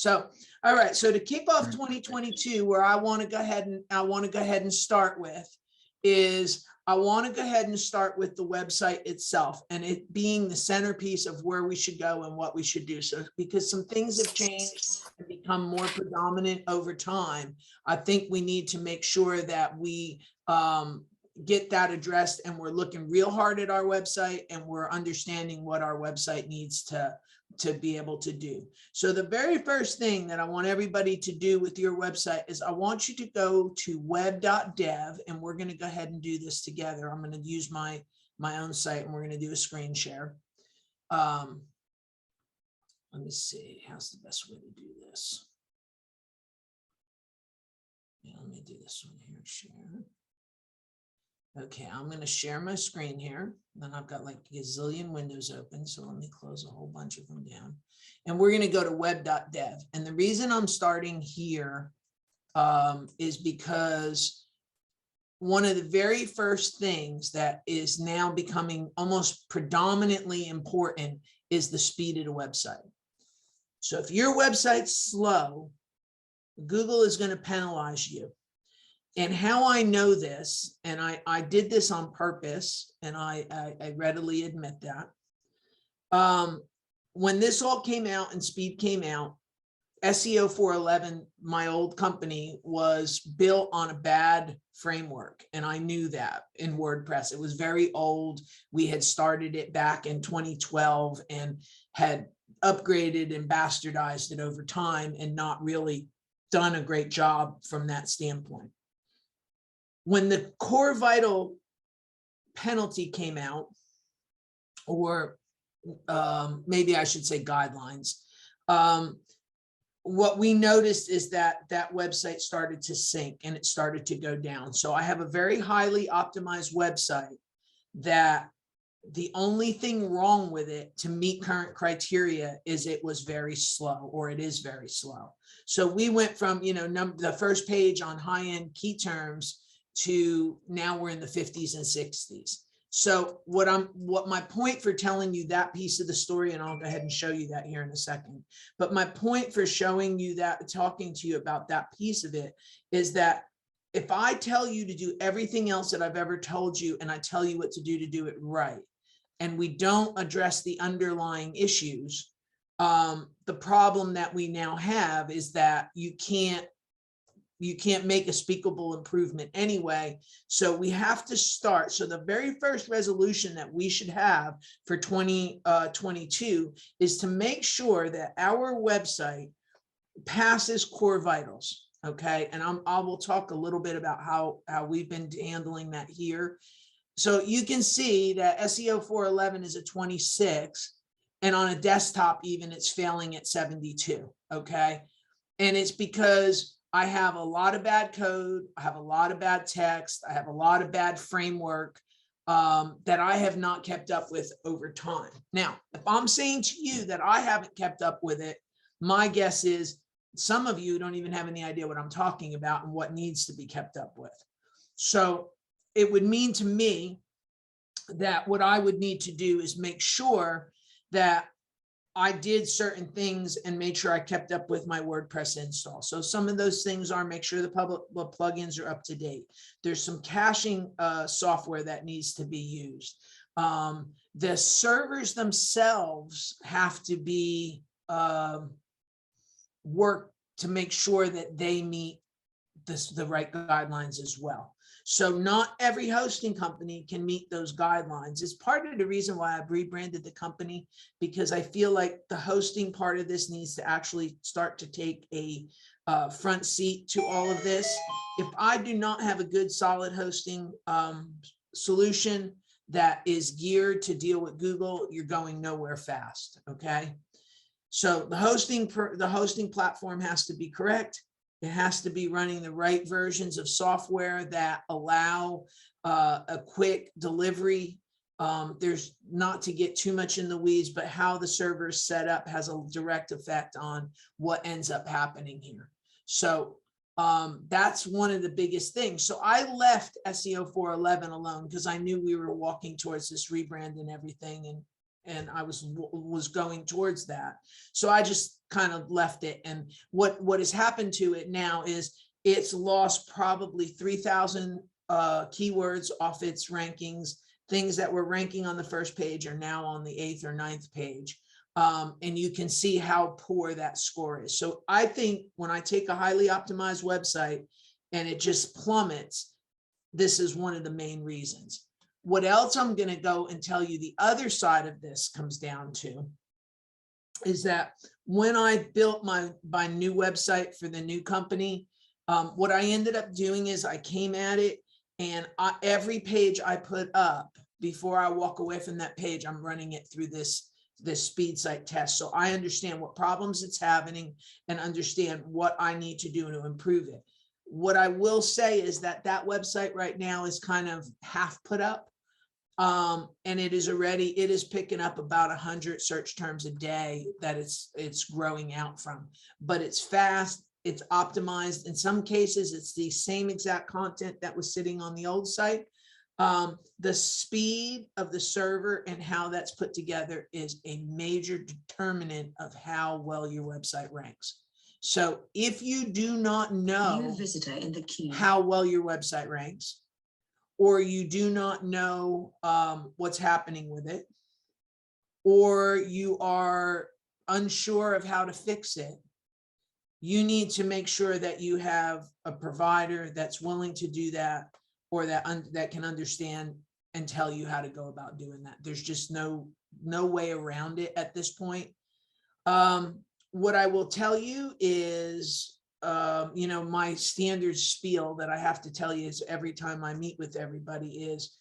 So, all right. So to kick off 2022, where I want to go ahead and start with is I want to go ahead and start with the website itself and it being the centerpiece of where we should go and what we should do. So because some things have changed and become more predominant over time, I think we need to make sure that we get that addressed and we're looking real hard at our website and we're understanding what our website needs to be able to do. So the very first thing that I want everybody to do with your website is I want you to go to web.dev, and we're going to go ahead and do this together. I'm going to use my own site and we're going to do a screen share. Let me see, how's the best way to do this? Yeah, let me do this one here, share. Okay, I'm going to share my screen here. Then I've got like a gazillion windows open. So let me close a whole bunch of them down. And we're going to go to web.dev. And the reason I'm starting here is because one of the very first things that is now becoming almost predominantly important is the speed of the website. So if your website's slow, Google is going to penalize you. And how I know this, and I did this on purpose, and I readily admit that. When this all came out and speed came out, SEO 411, my old company, was built on a bad framework. And I knew that in WordPress. It was very old. We had started it back in 2012 and had upgraded and bastardized it over time and not really done a great job from that standpoint. When the core vital penalty came out, or maybe I should say guidelines, what we noticed is that that website started to sink and it started to go down. So I have a very highly optimized website that the only thing wrong with it to meet current criteria is it was very slow, or it is very slow. So we went from, you know, the first page on high-end key terms to now we're in the 50s and 60s. So what my point for telling you that piece of the story, and I'll go ahead and show you that here in a second, but my point for showing you that, talking to you about that piece of it, is that if I tell you to do everything else that I've ever told you, and I tell you what to do it right, and we don't address the underlying issues, the problem that we now have is that you can't make a speakable improvement anyway. So we have to start. So the very first resolution that we should have for 2022 is to make sure that our website passes core vitals. Okay. And I will talk a little bit about how we've been handling that here. So you can see that SEO 411 is a 26, and on a desktop, even it's failing at 72. Okay. And it's because I have a lot of bad code, I have a lot of bad text, I have a lot of bad framework that I have not kept up with over time. Now, if I'm saying to you that I haven't kept up with it, my guess is some of you don't even have any idea what I'm talking about and what needs to be kept up with. So it would mean to me that what I would need to do is make sure that I did certain things and made sure I kept up with my WordPress install. So some of those things are make sure the plugins are up to date. There's some caching software that needs to be used. The servers themselves have to be worked to make sure that they meet the right guidelines as well. So not every hosting company can meet those guidelines. It's part of the reason why I've rebranded the company, because I feel like the hosting part of this needs to actually start to take a front seat to all of this. If I do not have a good solid hosting solution that is geared to deal with Google, you're going nowhere fast. Okay. So the hosting platform has to be correct. It has to be running the right versions of software that allow a quick delivery. There's not to get too much in the weeds, but how the server is set up has a direct effect on what ends up happening here. So that's one of the biggest things. So I left SEO 411 alone because I knew we were walking towards this rebrand and everything. And and I was going towards that. So I just kind of left it. And what has happened to it now is it's lost probably 3,000 keywords off its rankings. Things that were ranking on the first page are now on the 8th or 9th page. And you can see how poor that score is. So I think when I take a highly optimized website and it just plummets, this is one of the main reasons. What else I'm going to go and tell you the other side of this comes down to is that when I built my new website for the new company, what I ended up doing is I came at it, and every page I put up, before I walk away from that page, I'm running it through this speed site test. So I understand what problems it's having and understand what I need to do to improve it. What I will say is that website right now is kind of half put up. And it is picking up about 100 search terms a day that it's growing out from, but it's fast, it's optimized. In some cases, it's the same exact content that was sitting on the old site. The speed of the server and how that's put together is a major determinant of how well your website ranks. So if you do not know visitor in the queue how well your website ranks, or you do not know what's happening with it, or you are unsure of how to fix it, you need to make sure that you have a provider that's willing to do that, or that can understand and tell you how to go about doing that. There's just no way around it at this point. What I will tell you is, my standard spiel that I have to tell you is every time I meet with everybody is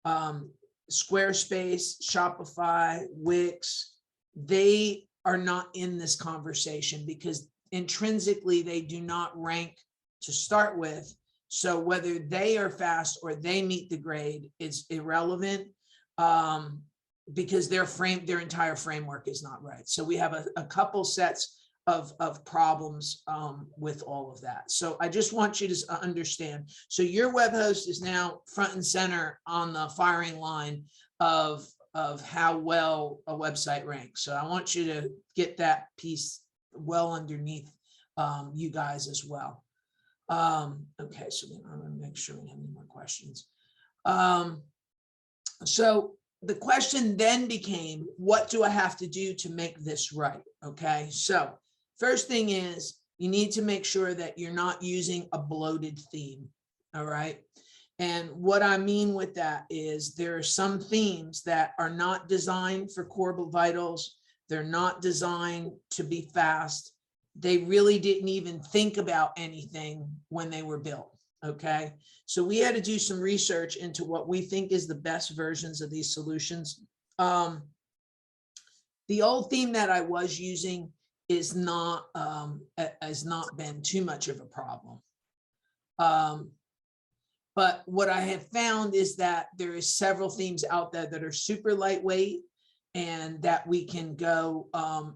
Squarespace, Shopify, Wix, they are not in this conversation because intrinsically they do not rank to start with. So whether they are fast or they meet the grade is irrelevant, because their entire framework is not right. So we have a couple sets of problems with all of that. So I just want you to understand. So your web host is now front and center on the firing line of how well a website ranks. So I want you to get that piece well underneath you guys as well. Okay, so then I'm going to make sure we have any more questions. So the question then became, what do I have to do to make this right? Okay, so first thing is you need to make sure that you're not using a bloated theme. All right. And what I mean with that is there are some themes that are not designed for core vitals. They're not designed to be fast. They really didn't even think about anything when they were built. Okay. So we had to do some research into what we think is the best versions of these solutions. The old theme that I was using has not been too much of a problem. But what I have found is that there is several themes out there that are super lightweight and that we can go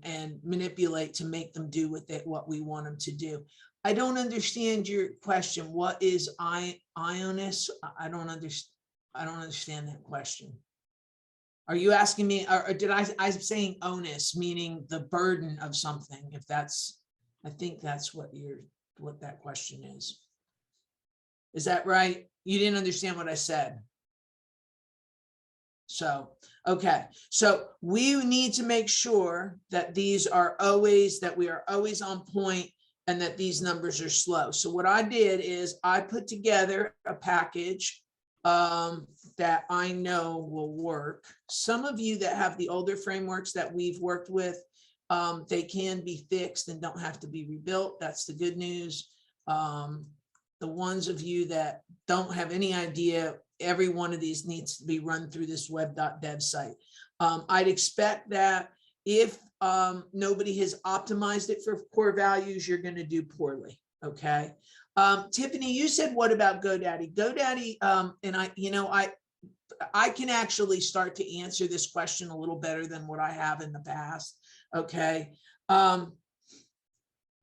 and manipulate to make them do with it what we want them to do. I don't understand your question. What is Ionis? I don't understand that question. Are you asking me, or did I'm saying onus, meaning the burden of something? If that's, I think that's what that question is. Is that right? You didn't understand what I said. So, okay. So we need to make sure that we are always on point and that these numbers are slow. So what I did is I put together a package that I know will work. Some of you that have the older frameworks that we've worked with, they can be fixed and don't have to be rebuilt. That's the good news. The ones of you that don't have any idea, every one of these needs to be run through this web.dev site. I'd expect that if nobody has optimized it for core values, you're going to do poorly. Okay. Tiffany, you said, what about GoDaddy? GoDaddy, and I can actually start to answer this question a little better than what I have in the past. Okay.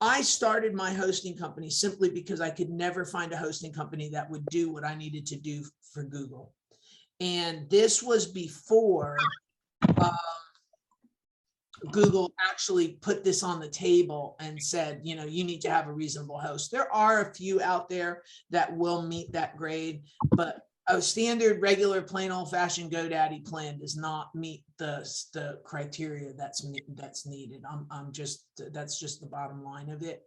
I started my hosting company simply because I could never find a hosting company that would do what I needed to do for Google. And this was before Google actually put this on the table and said, you know, you need to have a reasonable host. There are a few out there that will meet that grade, but a standard, regular, plain old fashioned GoDaddy plan does not meet the criteria that's needed. That's just the bottom line of it.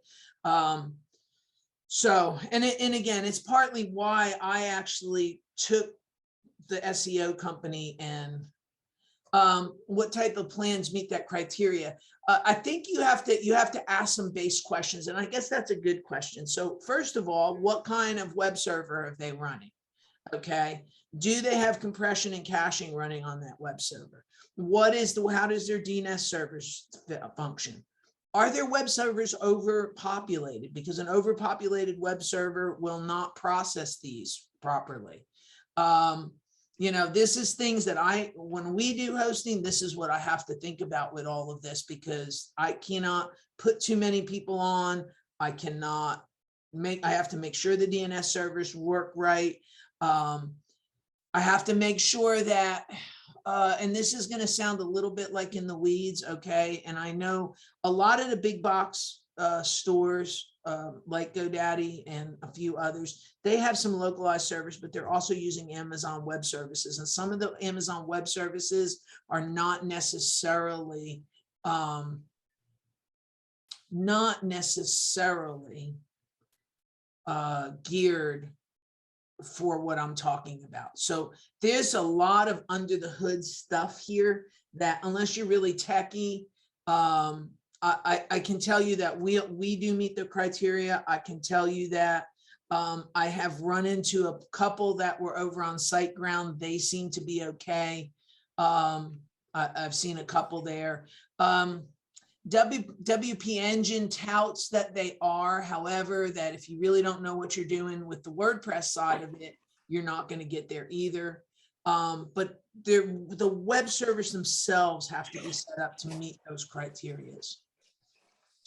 So, and again, it's partly why I actually took the SEO company and what type of plans meet that criteria. I think you have to ask some base questions, and I guess that's a good question. So first of all, what kind of web server are they running? Okay, do they have compression and caching running on that web server? How does their DNS servers function? Are their web servers overpopulated? Because an overpopulated web server will not process these properly. You know, this is things that when we do hosting, this is what I have to think about with all of this, because I cannot put too many people on. I have to make sure the DNS servers work right. I have to make sure that, and this is going to sound a little bit like in the weeds, okay? And I know a lot of the big box stores, like GoDaddy and a few others, they have some localized servers, but they're also using Amazon Web Services. And some of the Amazon Web Services are not necessarily geared for what I'm talking about. So there's a lot of under the hood stuff here that, unless you're really techie, I can tell you that we do meet the criteria. I can tell you that I have run into a couple that were over on SiteGround. They seem to be okay. I've seen a couple there. WP Engine touts that they are, however, that if you really don't know what you're doing with the WordPress side of it, you're not going to get there either. But the web servers themselves have to be set up to meet those criteria.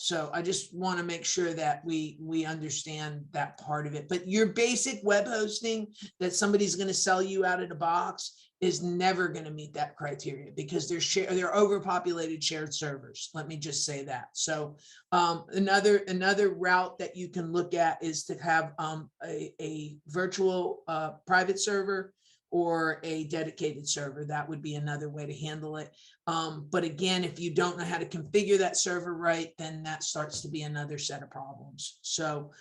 So I just want to make sure that we understand that part of it. But your basic web hosting that somebody's going to sell you out of the box is never going to meet that criteria, because they're overpopulated shared servers. Let me just say that. So another route that you can look at is to have a virtual private server or a dedicated server. That would be another way to handle it. But again, if you don't know how to configure that server right, then that starts to be another set of problems. So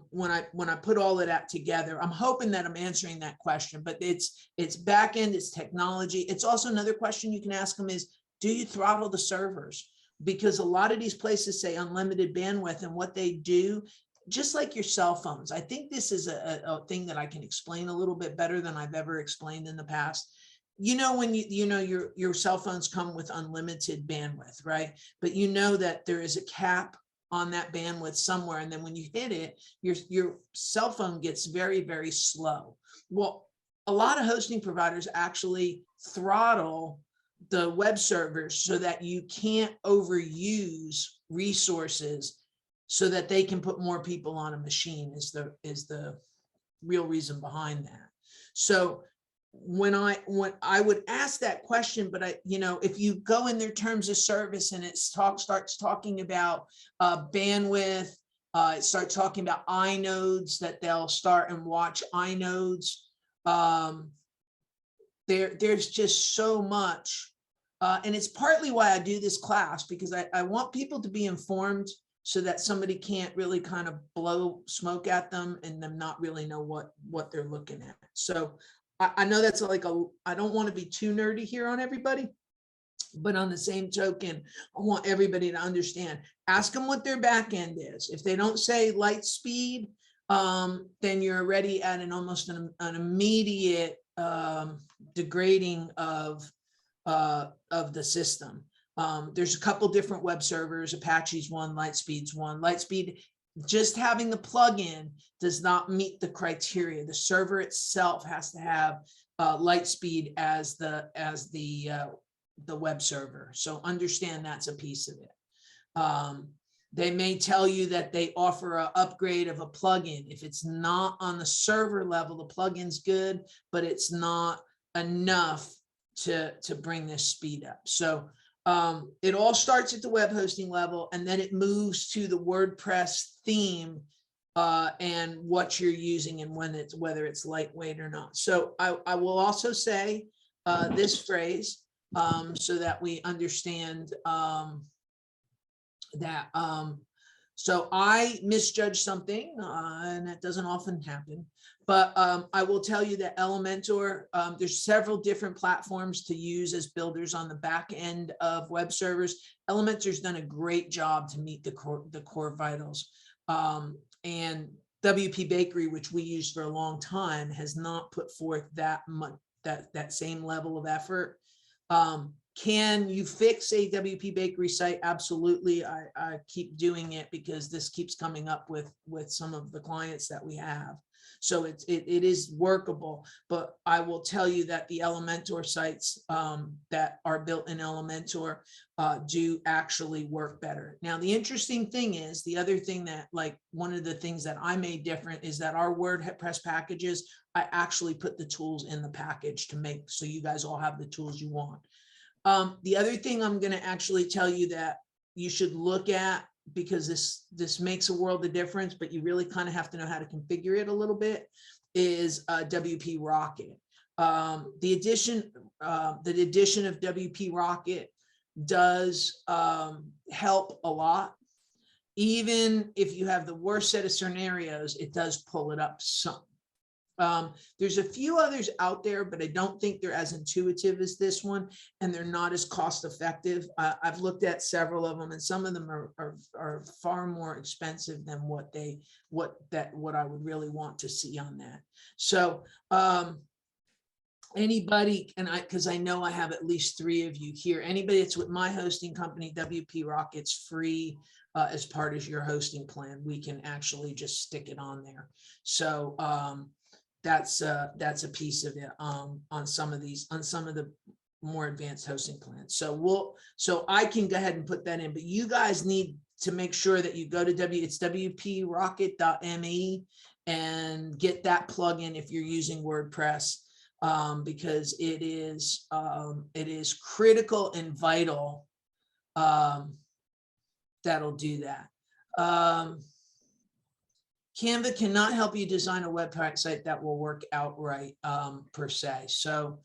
when I put all of that together, I'm hoping that I'm answering that question, but it's back end, it's technology. It's also another question you can ask them is, do you throttle the servers? Because a lot of these places say unlimited bandwidth, and what they do, just like your cell phones. I think this is a thing that I can explain a little bit better than I've ever explained in the past. You know, when your cell phones come with unlimited bandwidth, right? But you know that there is a cap on that bandwidth somewhere, and then when you hit it, your cell phone gets very, very slow. Well, a lot of hosting providers actually throttle the web servers so that you can't overuse resources, so that they can put more people on a machine is the real reason behind that. So when I would ask that question, but if you go in their terms of service and it starts talking about bandwidth, it starts talking about inodes, that they'll start and watch inodes. There's just so much, and it's partly why I do this class, because I want people to be informed, so that somebody can't really kind of blow smoke at them and them not really know what they're looking at. So I know that's like I don't want to be too nerdy here on everybody, but on the same token, I want everybody to understand. Ask them what their back end is. If they don't say light speed, then you're already at almost an immediate degrading of the system. There's a couple different web servers, Apache's one, Lightspeed's one. Lightspeed, just having the plugin does not meet the criteria. The server itself has to have Lightspeed as the web server. So understand that's a piece of it. They may tell you that they offer an upgrade of a plugin. If it's not on the server level, the plugin's good, but it's not enough to bring this speed up. So It all starts at the web hosting level, and then it moves to the WordPress theme and what you're using and whether it's lightweight or not. So I will also say this phrase so that we understand that. So I misjudged something, and that doesn't often happen. But I will tell you that Elementor, there's several different platforms to use as builders on the back end of web servers. Elementor's done a great job to meet the core vitals. And WP Bakery, which we used for a long time, has not put forth that much, that same level of effort. Can you fix a WP Bakery site? Absolutely. I keep doing it because this keeps coming up with some of the clients that we have. So it is workable, but I will tell you that the Elementor sites that are built in Elementor do actually work better. Now, the interesting thing is, the other thing that, like, one of the things that I made different is that our WordPress packages, I actually put the tools in the package to make so you guys all have the tools you want. The other thing I'm going to actually tell you that you should look at, because this makes a world of difference, but you really kind of have to know how to configure it a little bit, is WP Rocket. The addition of WP Rocket does help a lot. Even if you have the worst set of scenarios, it does pull it up some. There's a few others out there, but I don't think they're as intuitive as this one, and they're not as cost effective. I've looked at several of them, and some of them are far more expensive than what I would really want to see on that. So anybody, and because I know I have at least 3 of you here, anybody that's with my hosting company, WP Rocket's free as part of your hosting plan. We can actually just stick it on there. So that's a piece of it on some of the more advanced hosting plans. So I can go ahead and put that in, but you guys need to make sure that you go to it's wprocket.me and get that plugin if you're using WordPress, because it is critical and vital. That'll do that. Canva cannot help you design a website that will work outright per se. So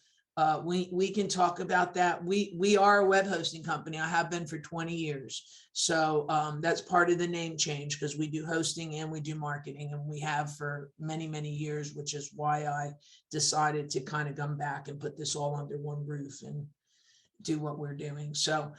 we can talk about that. We are a web hosting company. I have been for 20 years. So that's part of the name change, because we do hosting and we do marketing, and we have for many, many years, which is why I decided to kind of come back and put this all under one roof and do what we're doing. So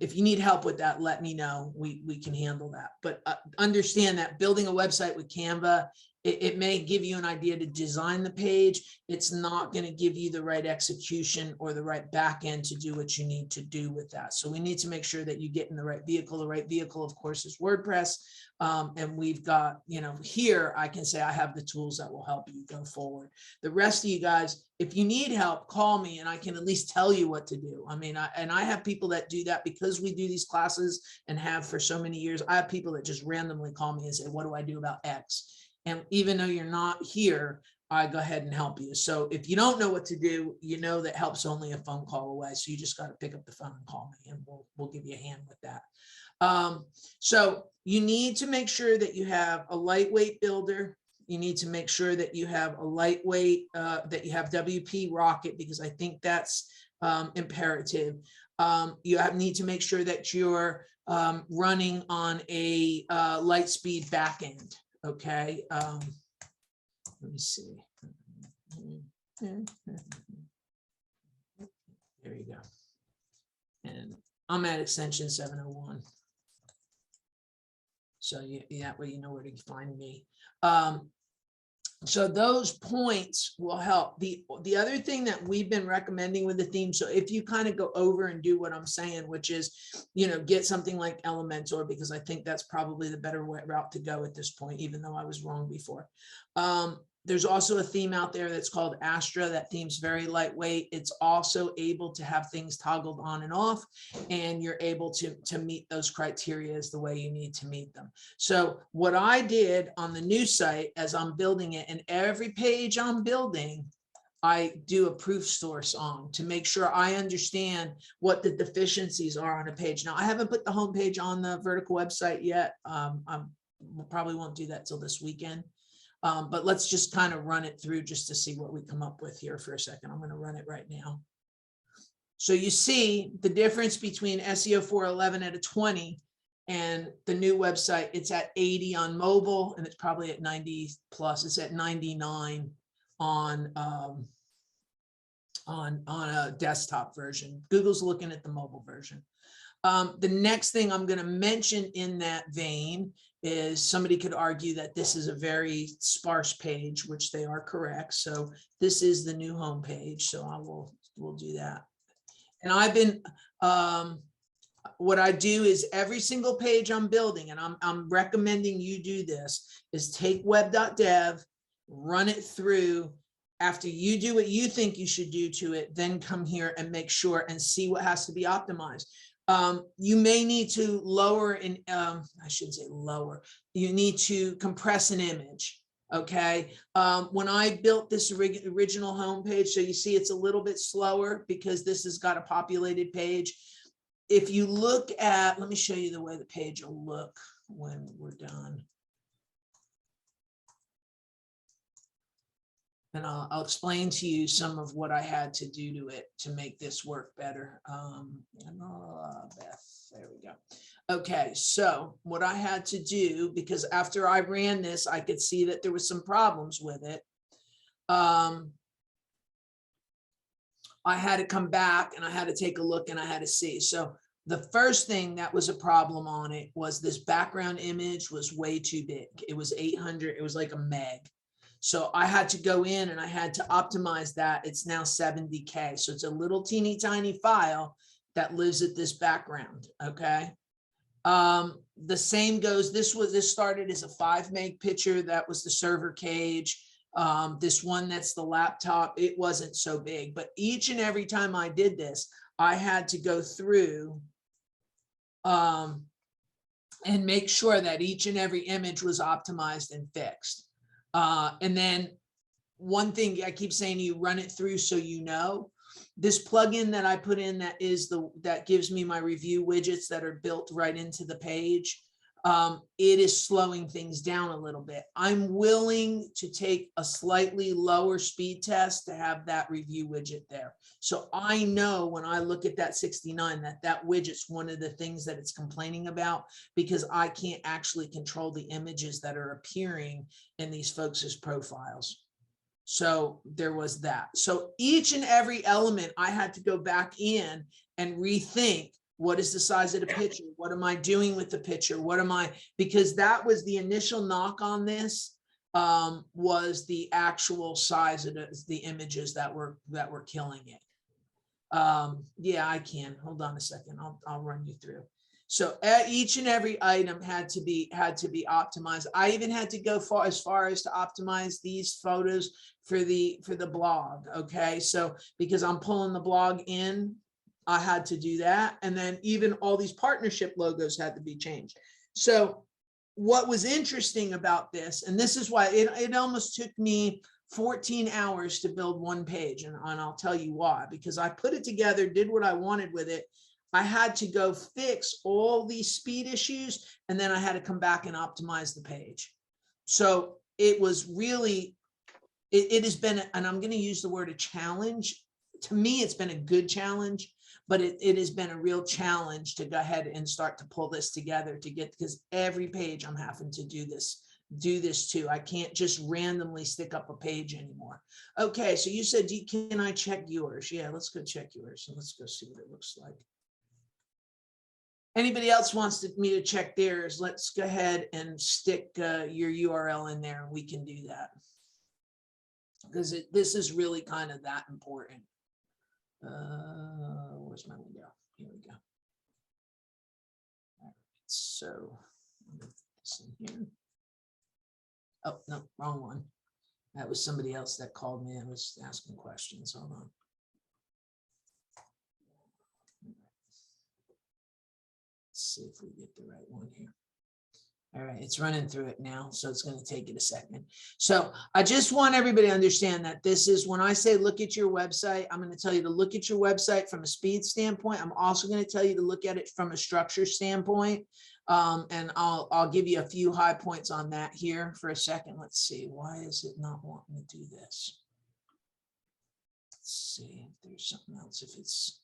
if you need help with that, let me know. We can handle that. But understand that building a website with Canva, it may give you an idea to design the page. It's not going to give you the right execution or the right back end to do what you need to do with that. So we need to make sure that you get in the right vehicle. The right vehicle, of course, is WordPress. And we've got, here I can say I have the tools that will help you go forward. The rest of you guys, if you need help, call me and I can at least tell you what to do. I mean, I have people that do that because we do these classes and have for so many years. I have people that just randomly call me and say, what do I do about X? And even though you're not here, I go ahead and help you. So if you don't know what to do, you know that help's only a phone call away. So you just got to pick up the phone and call me, and we'll give you a hand with that. So you need to make sure that you have a lightweight builder. You need to make sure that you have a lightweight, that you have WP Rocket, because I think that's imperative. You need to make sure that you're running on a light speed backend. Okay. Let me see. There you go. And I'm at extension 701. So that way you know where to find me. So those points will help. The other thing that we've been recommending with the theme, so if you kind of go over and do what I'm saying, which is, get something like Elementor, because I think that's probably the better route to go at this point, even though I was wrong before. There's also a theme out there that's called Astra. That theme's very lightweight. It's also able to have things toggled on and off, and you're able to meet those criteria as the way you need to meet them. So what I did on the new site as I'm building it, and every page I'm building, I do a proof source on to make sure I understand what the deficiencies are on a page. Now, I haven't put the homepage on the vertical website yet. We probably won't do that till this weekend. But let's just kind of run it through just to see what we come up with here for a second. I'm going to run it right now. So you see the difference between SEO 411 at a 20 and the new website. It's at 80 on mobile, and it's probably at 90 plus. It's at 99 on a desktop version. Google's looking at the mobile version. The next thing I'm going to mention in that vein is somebody could argue that this is a very sparse page, which they are correct. So this is the new home page. So we'll do that. And I've been, what I do is every single page I'm building, and I'm recommending you do this, is take web.dev, run it through. After you do what you think you should do to it, then come here and make sure and see what has to be optimized. You may need to lower and I shouldn't say lower. You need to compress an image. Okay. When I built this original homepage, so you see it's a little bit slower because this has got a populated page. If you look at, let me show you the way the page will look when we're done. And I'll explain to you some of what I had to do to it to make this work better. Beth, there we go. Okay, so what I had to do, because after I ran this, I could see that there was some problems with it. I had to come back and I had to take a look and I had to see. So the first thing that was a problem on it was this background image was way too big. It was 800, it was like a meg. So I had to go in and I had to optimize that. It's now 70K. So it's a little teeny tiny file that lives at this background. Okay. The same goes, this started as a 5 meg picture. That was the server cage. This one, that's the laptop. It wasn't so big, but each and every time I did this, I had to go through and make sure that each and every image was optimized and fixed. And then one thing I keep saying to you, run it through so you know. This plugin that I put in that gives me my review widgets that are built right into the page. It is slowing things down a little bit. I'm willing to take a slightly lower speed test to have that review widget there. So I know when I look at that 69, that widget's one of the things that it's complaining about, because I can't actually control the images that are appearing in these folks' profiles. So there was that. So each and every element I had to go back in and rethink. What is the size of the picture? What am I doing with the picture? Because that was the initial knock on this, was the actual size of the images that were killing it. Yeah, I can. Hold on a second. I'll run you through. So each and every item had to be optimized. I even had to go as far as to optimize these photos for the blog. Okay, so because I'm pulling the blog in, I had to do that. And then even all these partnership logos had to be changed. So what was interesting about this, and this is why it almost took me 14 hours to build one page. And I'll tell you why, because I put it together, did what I wanted with it. I had to go fix all these speed issues, and then I had to come back and optimize the page. So it was really, it has been, and I'm going to use the word a challenge. To me, it's been a good challenge, but it has been a real challenge to go ahead and start to pull this together because every page I'm having to do this too. I can't just randomly stick up a page anymore. Okay, so you said, can I check yours? Yeah, let's go check yours and let's go see what it looks like. Anybody else wants me to check theirs? Let's go ahead and stick your URL in there, and we can do that because this is really kind of that important. Where's my window? Here we go. All right, so put this in here. Oh, no, wrong one. That was somebody else that called me and was asking questions. Hold on. Let's see if we get the right one here. All right, it's running through it now, so it's going to take it a second. So I just want everybody to understand that this is when I say look at your website, I'm going to tell you to look at your website from a speed standpoint. I'm also going to tell you to look at it from a structure standpoint. And I'll give you a few high points on that here for a second. Let's see, why is it not wanting to do this? Let's see if there's something else. If it's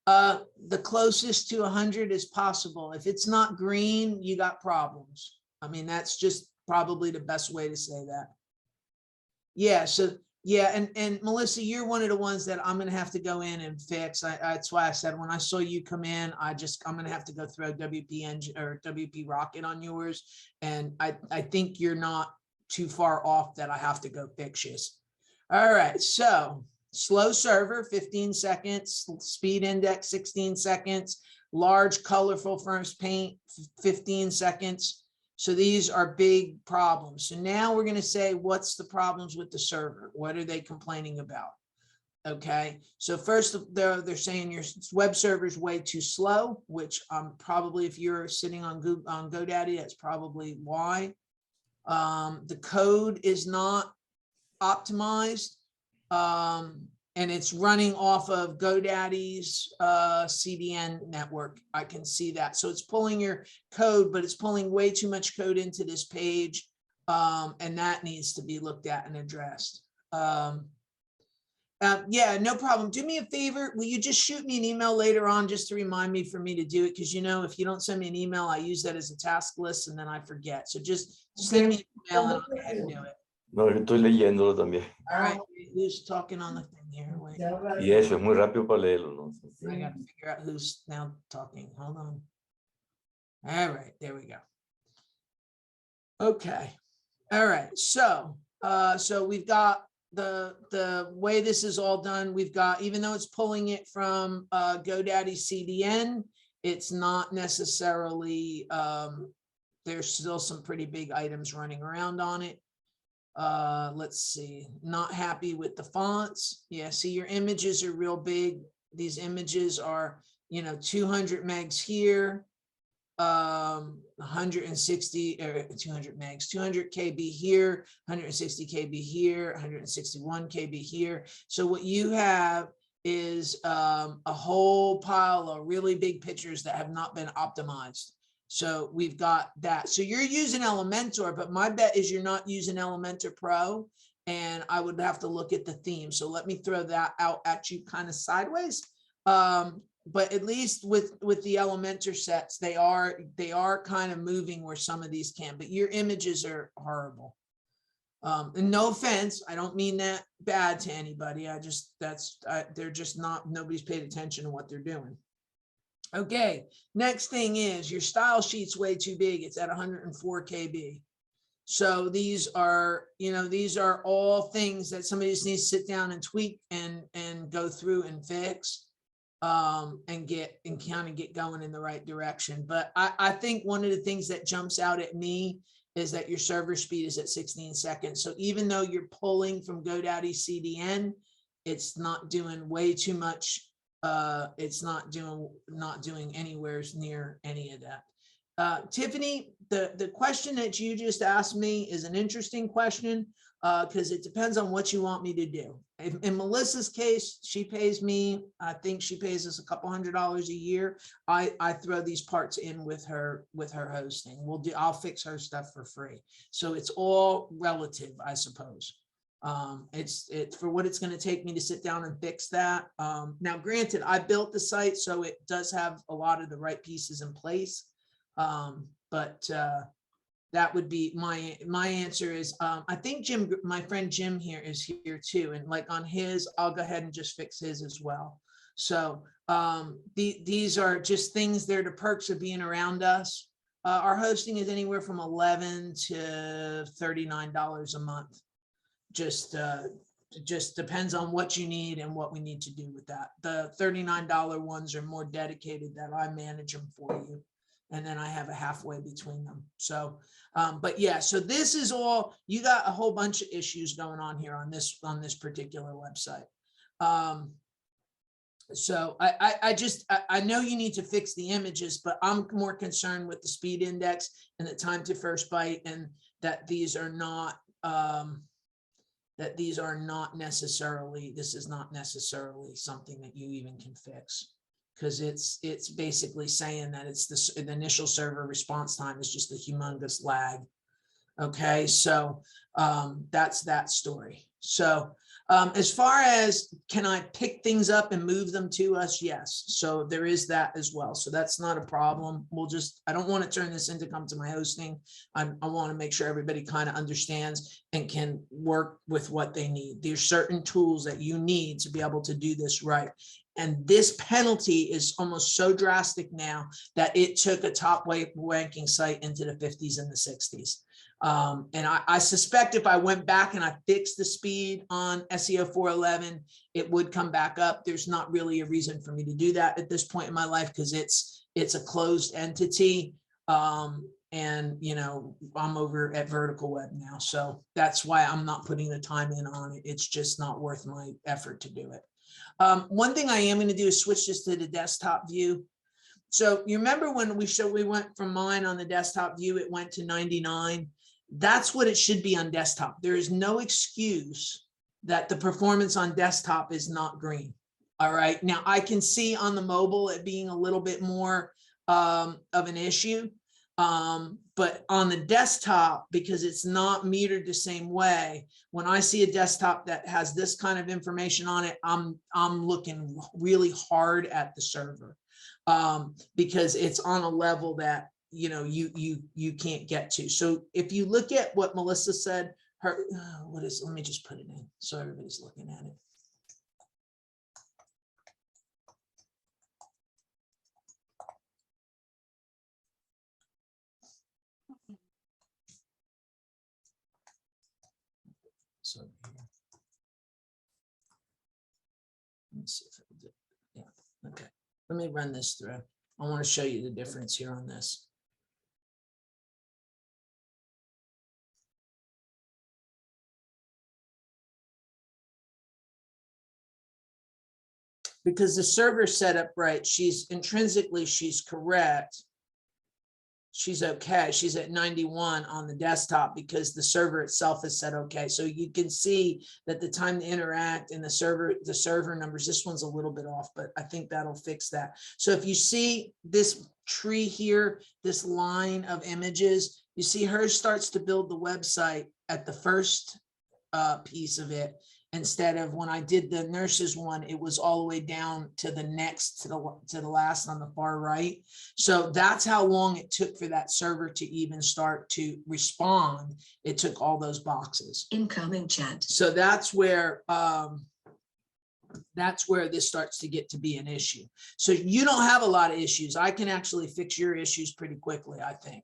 the closest to 100 as possible. If it's not green, you got problems. I mean, that's just probably the best way to say that. Yeah, so yeah, and Melissa, you're one of the ones that I'm gonna have to go in and fix. That's why I said when I saw you come in, I'm gonna have to go throw WP engine or WP Rocket on yours. And I think you're not too far off that I have to go fix you. All right, so slow server, 15 seconds, speed index, 16 seconds, large colorful first paint, 15 seconds. So these are big problems. So now we're going to say, what's the problems with the server? What are they complaining about? Okay, so first they're saying your web server is way too slow, which probably if you're sitting on Google, on GoDaddy, that's probably why. The code is not optimized. And it's running off of GoDaddy's CDN network. I can see that. So it's pulling your code, but it's pulling way too much code into this page. And that needs to be looked at and addressed. Yeah, no problem. Do me a favor. Will you just shoot me an email later on just to remind me for me to do it? Because, you know, if you don't send me an email, I use that as a task list and then I forget. So just send me an email and I'll go ahead and do it. No, yo estoy leyéndolo también. All right, who's talking on the thing here? Wait, Y eso es muy rápido para leerlo, ¿no? I got to figure out who's now talking. Hold on. All right, there we go. Okay. All right. So, so we've got the way this is all done. We've got, even though it's pulling it from GoDaddy CDN, it's not necessarily. There's still some pretty big items running around on it. Let's see, not happy with the fonts. Yeah, see, your images are real big. These images are, you know, 200 megs here, 160 or 200 megs, 200 KB here, 160 KB here, 161 KB here. So what you have is a whole pile of really big pictures that have not been optimized. So we've got that. So you're using Elementor, but my bet is you're not using Elementor Pro, and I would have to look at the theme. So let me throw that out at you kind of sideways. But at least with the Elementor sets, they are kind of moving where some of these can, but your images are horrible. And no offense, I don't mean that bad to anybody. They're just not, nobody's paid attention to what they're doing. Okay, next thing is your style sheet's way too big. It's at 104 KB. So these are, you know, these are all things that somebody just needs to sit down and tweak and go through and fix, and kind of get going in the right direction. But I think one of the things that jumps out at me is that your server speed is at 16 seconds. So even though you're pulling from GoDaddy CDN, it's not doing way too much. It's not doing anywhere near any of that. Tiffany, the question that you just asked me is an interesting question, because it depends on what you want me to do. In Melissa's case, she pays me, I think she pays us a couple $100 a year. I throw these parts in with her hosting. I'll fix her stuff for free. So it's all relative, I suppose. It's for what it's going to take me to sit down and fix that. Now, granted, I built the site, so it does have a lot of the right pieces in place. But that would be my answer is, I think Jim, my friend Jim here is here too. And like on his, I'll go ahead and just fix his as well. So these are just things, they're the perks of being around us. Our hosting is anywhere from $11 to $39 a month. Just depends on what you need and what we need to do with that. The $39 ones are more dedicated, that I manage them for you. And then I have a halfway between them. So, but yeah, so this is all, you got a whole bunch of issues going on here on this particular website. So I know you need to fix the images, but I'm more concerned with the speed index and the time to first byte, and that these are not necessarily, this is not necessarily something that you even can fix, because it's basically saying that it's the initial server response time is just a humongous lag. Okay, so that's that story. So as far as can I pick things up and move them to us? Yes. So there is that as well. So that's not a problem. I don't want to turn this into come to my hosting. I want to make sure everybody kind of understands and can work with what they need. There's certain tools that you need to be able to do this right. And this penalty is almost so drastic now that it took a top ranking site into the 50s and the 60s. And I suspect if I went back and I fixed the speed on SEO 411, it would come back up. There's not really a reason for me to do that at this point in my life, because it's a closed entity. And you know, I'm over at Vertical Web now, so that's why I'm not putting the time in on it. It's just not worth my effort to do it. One thing I am going to do is switch this to the desktop view. So you remember when we went from mine on the desktop view, it went to 99. That's what it should be on desktop. There is no excuse that the performance on desktop is not green. All right. Now I can see on the mobile it being a little bit more of an issue. But on the desktop, because it's not metered the same way, when I see a desktop that has this kind of information on it, I'm looking really hard at the server, because it's on a level that, you know, you can't get to. So if you look at what Melissa said, let me just put it in so everybody's looking at it. So let me see if it did. Yeah. Okay. Let me run this through. I want to show you the difference here on this. Because the server set up right, she's intrinsically, she's correct. She's okay. She's at 91 on the desktop because the server itself is set okay. So you can see that the time to interact and the server numbers, this one's a little bit off, but I think that'll fix that. So if you see this tree here, this line of images, you see hers starts to build the website at the first piece of it, instead of when I did the nurses one, it was all the way down to the next, to the last on the far right. So that's how long it took for that server to even start to respond. It took all those boxes. Incoming chat. So that's where this starts to get to be an issue. So you don't have a lot of issues. I can actually fix your issues pretty quickly, I think.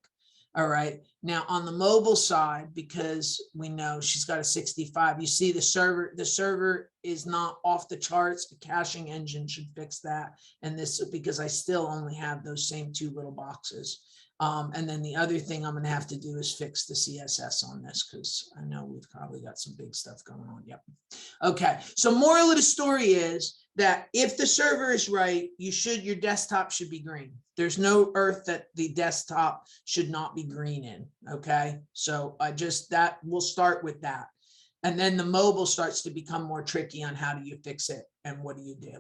All right. Now on the mobile side, because we know she's got a 65, you see the server is not off the charts. The caching engine should fix that. And this, because I still only have those same two little boxes. And then the other thing I'm going to have to do is fix the CSS on this, because I know we've probably got some big stuff going on. Yep. Okay. So moral of the story is that if the server is right, your desktop should be green. There's no earth that the desktop should not be green in. Okay. So we'll start with that. And then the mobile starts to become more tricky on how do you fix it and what do you do.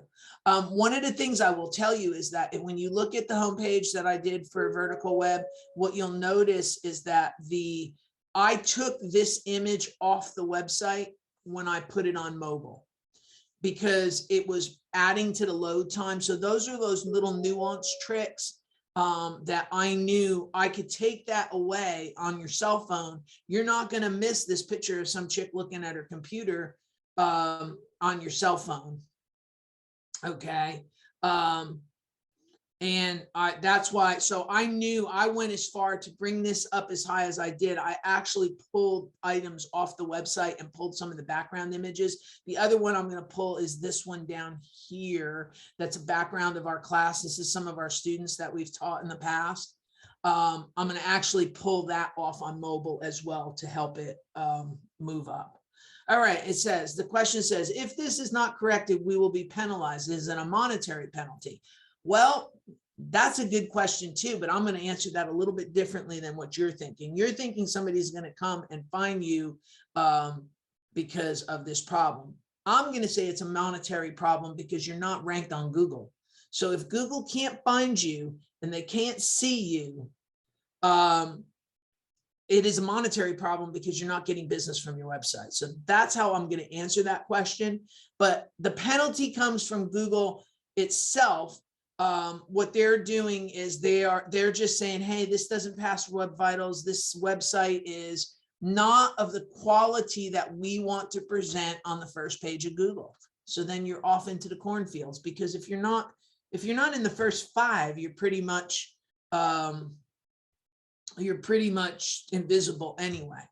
One of the things I will tell you is that when you look at the homepage that I did for Vertical Web, what you'll notice is that I took this image off the website when I put it on mobile, because it was adding to the load time. So those are those little nuanced tricks that I knew I could take that away on your cell phone. You're not going to miss this picture of some chick looking at her computer on your cell phone. Okay. And that's why, so I knew I went as far to bring this up as high as I did. I actually pulled items off the website and pulled some of the background images. The other one I'm going to pull is this one down here. That's a background of our class. This is some of our students that we've taught in the past. I'm going to actually pull that off on mobile as well to help it move up. All right, it says, the question says, if this is not corrected, we will be penalized. Is it a monetary penalty? Well, that's a good question too, but I'm going to answer that a little bit differently than what you're thinking. You're thinking somebody's going to come and fine you because of this problem. I'm going to say it's a monetary problem because you're not ranked on Google. So if Google can't find you and they can't see you, it is a monetary problem because you're not getting business from your website. So that's how I'm going to answer that question. But the penalty comes from Google itself. What they're doing is they're just saying, hey, this doesn't pass Web Vitals. This website is not of the quality that we want to present on the first page of Google. So then you're off into the cornfields, because if you're not in the first 5, you're pretty much invisible anyway.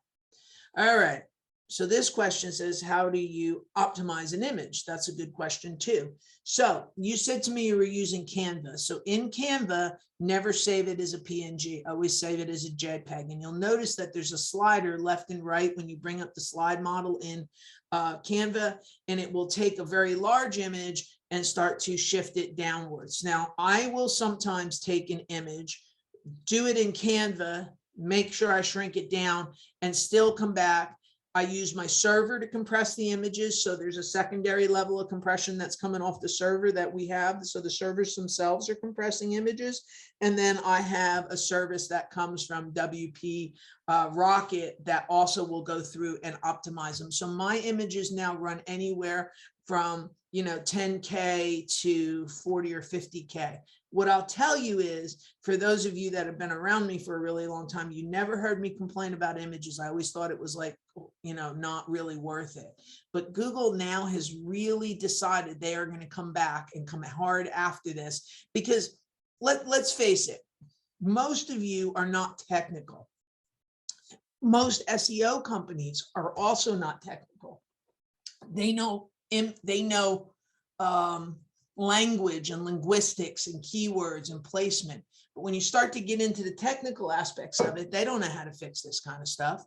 All right. So this question says, how do you optimize an image? That's a good question too. So you said to me you were using Canva. So in Canva, never save it as a PNG. Always save it as a JPEG. And you'll notice that there's a slider left and right when you bring up the slide model in Canva, and it will take a very large image and start to shift it downwards. Now, I will sometimes take an image, do it in Canva, make sure I shrink it down, and still come back. I use my server to compress the images. So there's a secondary level of compression that's coming off the server that we have. So the servers themselves are compressing images. And then I have a service that comes from WP Rocket that also will go through and optimize them. So my images now run anywhere from 10K to 40 or 50K. What I'll tell you is, for those of you that have been around me for a really long time, you never heard me complain about images. I always thought it was like, not really worth it. But Google now has really decided they are going to come back and come hard after this, because let's face it, most of you are not technical. Most SEO companies are also not technical. They know language and linguistics and keywords and placement. But when you start to get into the technical aspects of it, they don't know how to fix this kind of stuff.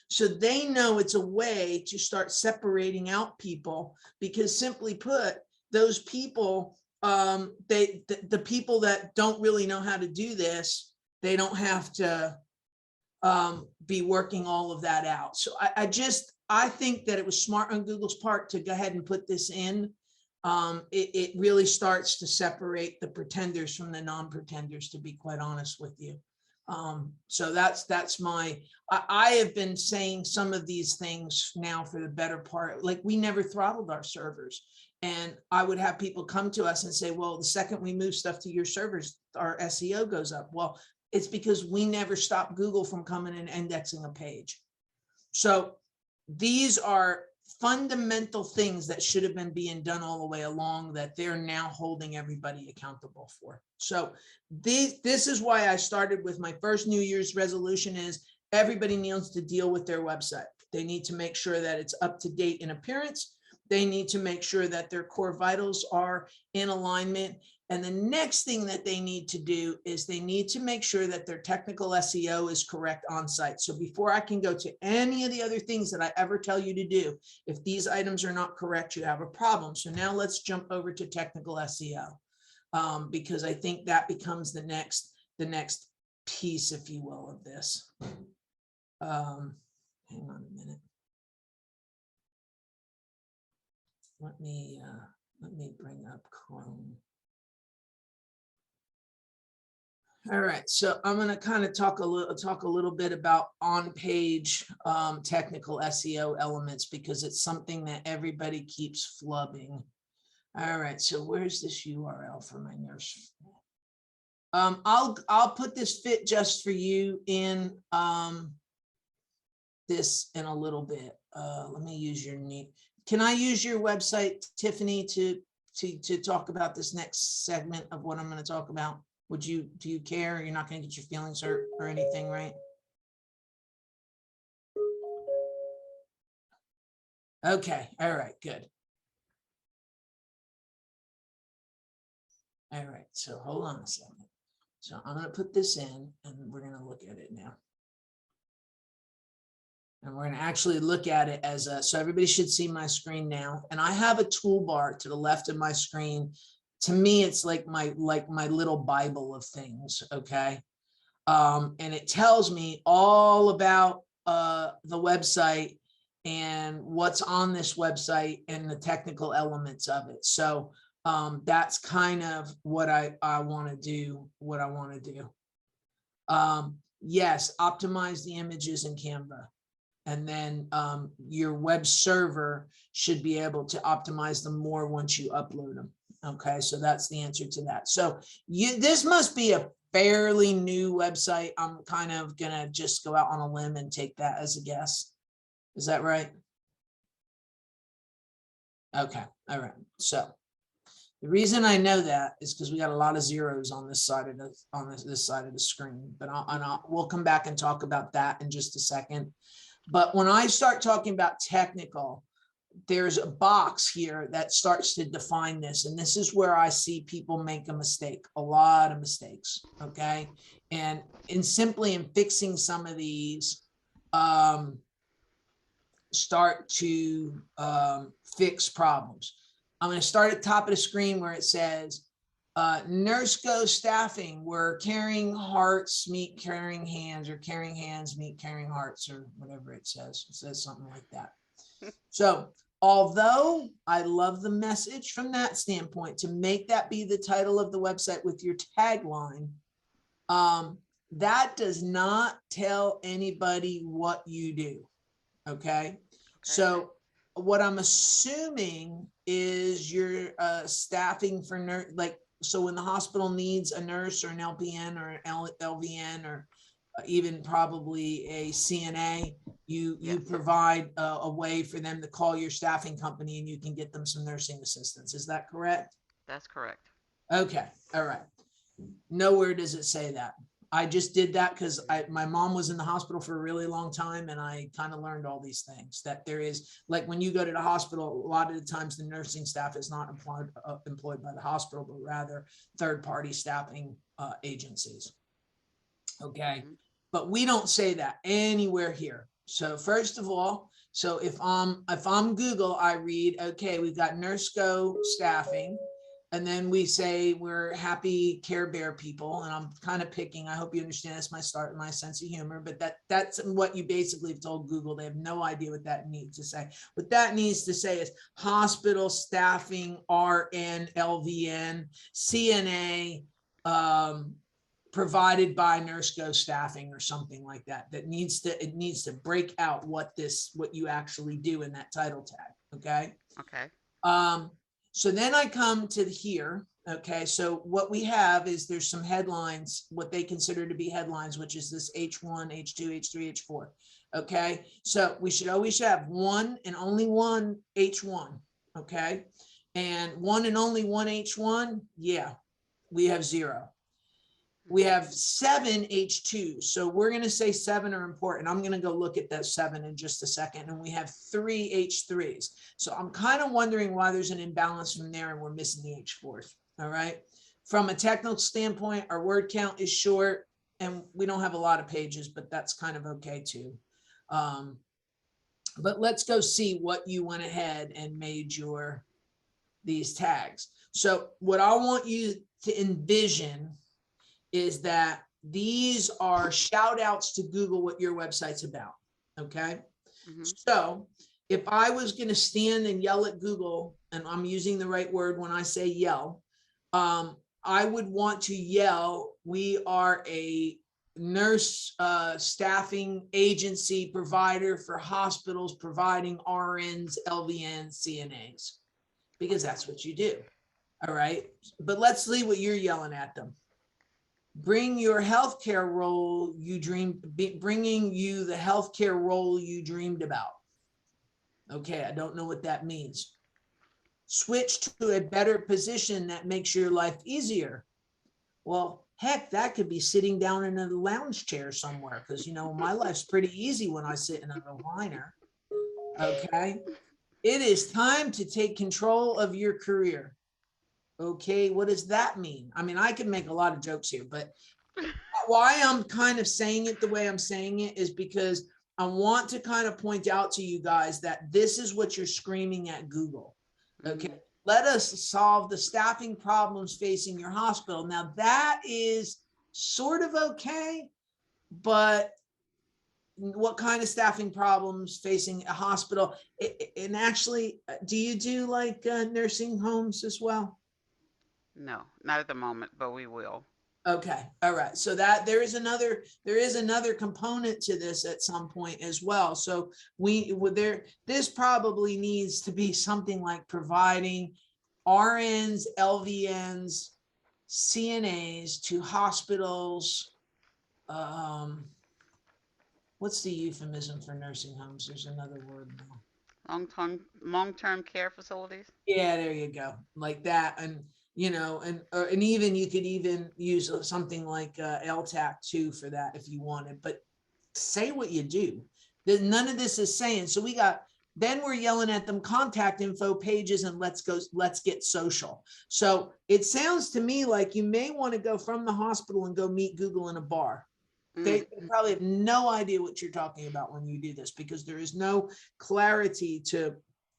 So they know it's a way to start separating out people, because simply put, those people, the people that don't really know how to do this, they don't have to be working all of that out. So I think that it was smart on Google's part to go ahead and put this in. It really starts to separate the pretenders from the non-pretenders, to be quite honest with you. So that's I have been saying some of these things now for the better part. Like, we never throttled our servers, and I would have people come to us and say, well, the second we move stuff to your servers, our SEO goes up. Well, it's because we never stopped Google from coming and indexing a page. So these are fundamental things that should have been being done all the way along, that they're now holding everybody accountable for. So this is why I started with my first New Year's resolution is everybody needs to deal with their website. They need to make sure that it's up to date in appearance. They need to make sure that their core vitals are in alignment. And the next thing that they need to do is they need to make sure that their technical SEO is correct on site. So before I can go to any of the other things that I ever tell you to do, if these items are not correct, you have a problem. So now let's jump over to technical SEO, because I think that becomes the next piece, if you will, of this. Hang on a minute. Let me bring up Chrome. All right, so I'm going to kind of talk a little bit about on-page technical SEO elements, because it's something that everybody keeps flubbing. All right, so where's this URL for my nurse? I'll put this fit just for you in this in a little bit. Let me use your name. Can I use your website, Tiffany, to talk about this next segment of what I'm going to talk about? Do you care? You're not going to get your feelings hurt or anything, right? Okay. All right, good. All right. So hold on a second. So I'm going to put this in and we're going to look at it now. And we're going to actually look at it as a, so everybody should see my screen now. And I have a toolbar to the left of my screen. To me, it's like my little Bible of things. Okay. And it tells me all about the website and what's on this website and the technical elements of it. So that's kind of what I want to do, yes, optimize the images in Canva. And then your web server should be able to optimize them more once you upload them. Okay, so that's the answer to that. So this must be a fairly new website. I'm kind of gonna just go out on a limb and take that as a guess. Is that right? Okay, all right. So the reason I know that is because we got a lot of zeros on this side of this side of the screen. But we'll come back and talk about that in just a second. But when I start talking about technical, there's a box here that starts to define this. And this is where I see people make a mistake, a lot of mistakes. Okay. And simply in fixing some of these, start to fix problems. I'm going to start at the top of the screen where it says, NurseGo staffing, where caring hearts meet caring hands, or caring hands meet caring hearts, or whatever it says. It says something like that. So although I love the message from that standpoint, to make that be the title of the website with your tagline, that does not tell anybody what you do. Okay. So what I'm assuming is you're staffing for nurse, like, so when the hospital needs a nurse or an LPN or an LVN or even probably a CNA, you provide a way for them to call your staffing company and you can get them some nursing assistance. Is that correct? That's correct. Okay. All right. Nowhere does it say that. I just did that because my mom was in the hospital for a really long time, and I kind of learned all these things, that there is, like, when you go to the hospital, a lot of the times the nursing staff is not employed by the hospital, but rather third-party staffing agencies. Okay. But we don't say that anywhere here. So first of all, so if I'm Google, I read, okay, we've got NurseGo staffing. And then we say we're happy Care Bear people, and I'm kind of picking. I hope you understand that's my sense of humor, but that's what you basically have told Google. They have no idea what that needs to say. What that needs to say is hospital staffing, RN, LVN, CNA, provided by NurseGo staffing or something like that. It needs to break out what you actually do in that title tag. Okay. Okay. So then I come to here. Okay. So what we have is there's some headlines, what they consider to be headlines, which is this H1, H2, H3, H4. Okay. So we should always have one and only one H1. Okay. And one and only one H1. Yeah. We have 0. We have 7 H2. So we're going to say 7 are important. I'm going to go look at that 7 in just a second. And we have 3 H3s. So I'm kind of wondering why there's an imbalance from there and we're missing the H4s. All right. From a technical standpoint, our word count is short and we don't have a lot of pages, but that's kind of okay too. But let's go see what you went ahead and made these tags. So what I want you to envision is that these are shout outs to Google what your website's about. Okay. So if I was going to stand and yell at Google, and I'm using the right word when I say yell, I would want to yell, we are a nurse staffing agency provider for hospitals providing RNs, LVNs, CNAs, because that's what you do. All right. But let's see what you're yelling at them. Bring your healthcare role you dreamed, bringing you the healthcare role you dreamed about. Okay, I don't know what that means. Switch to a better position that makes your life easier. Well, heck, that could be sitting down in a lounge chair somewhere, because, my life's pretty easy when I sit in a recliner. Okay, it is time to take control of your career. Okay, what does that mean? I mean, I could make a lot of jokes here, but why I'm kind of saying it the way I'm saying it is because I want to kind of point out to you guys that this is what you're screaming at Google. Okay. Mhm. Let us solve the staffing problems facing your hospital. Now that is sort of okay, but what kind of staffing problems facing a hospital? And actually, do you do like nursing homes as well? No, not at the moment, but we will. Okay, all right. So that there is another component to this at some point as well. So this probably needs to be something like providing RNs, LVNs, CNAs to hospitals. What's the euphemism for nursing homes? There's another word now. Long-term care facilities. Yeah, there you go, like that. And and even you could even use something like LTAC too for that if you wanted. But say what you do. None of this is saying. So then we're yelling at them contact info pages and let's get social. So it sounds to me like you may want to go from the hospital and go meet Google in a bar. They Mm. probably have no idea what you're talking about when you do this, because there is no clarity to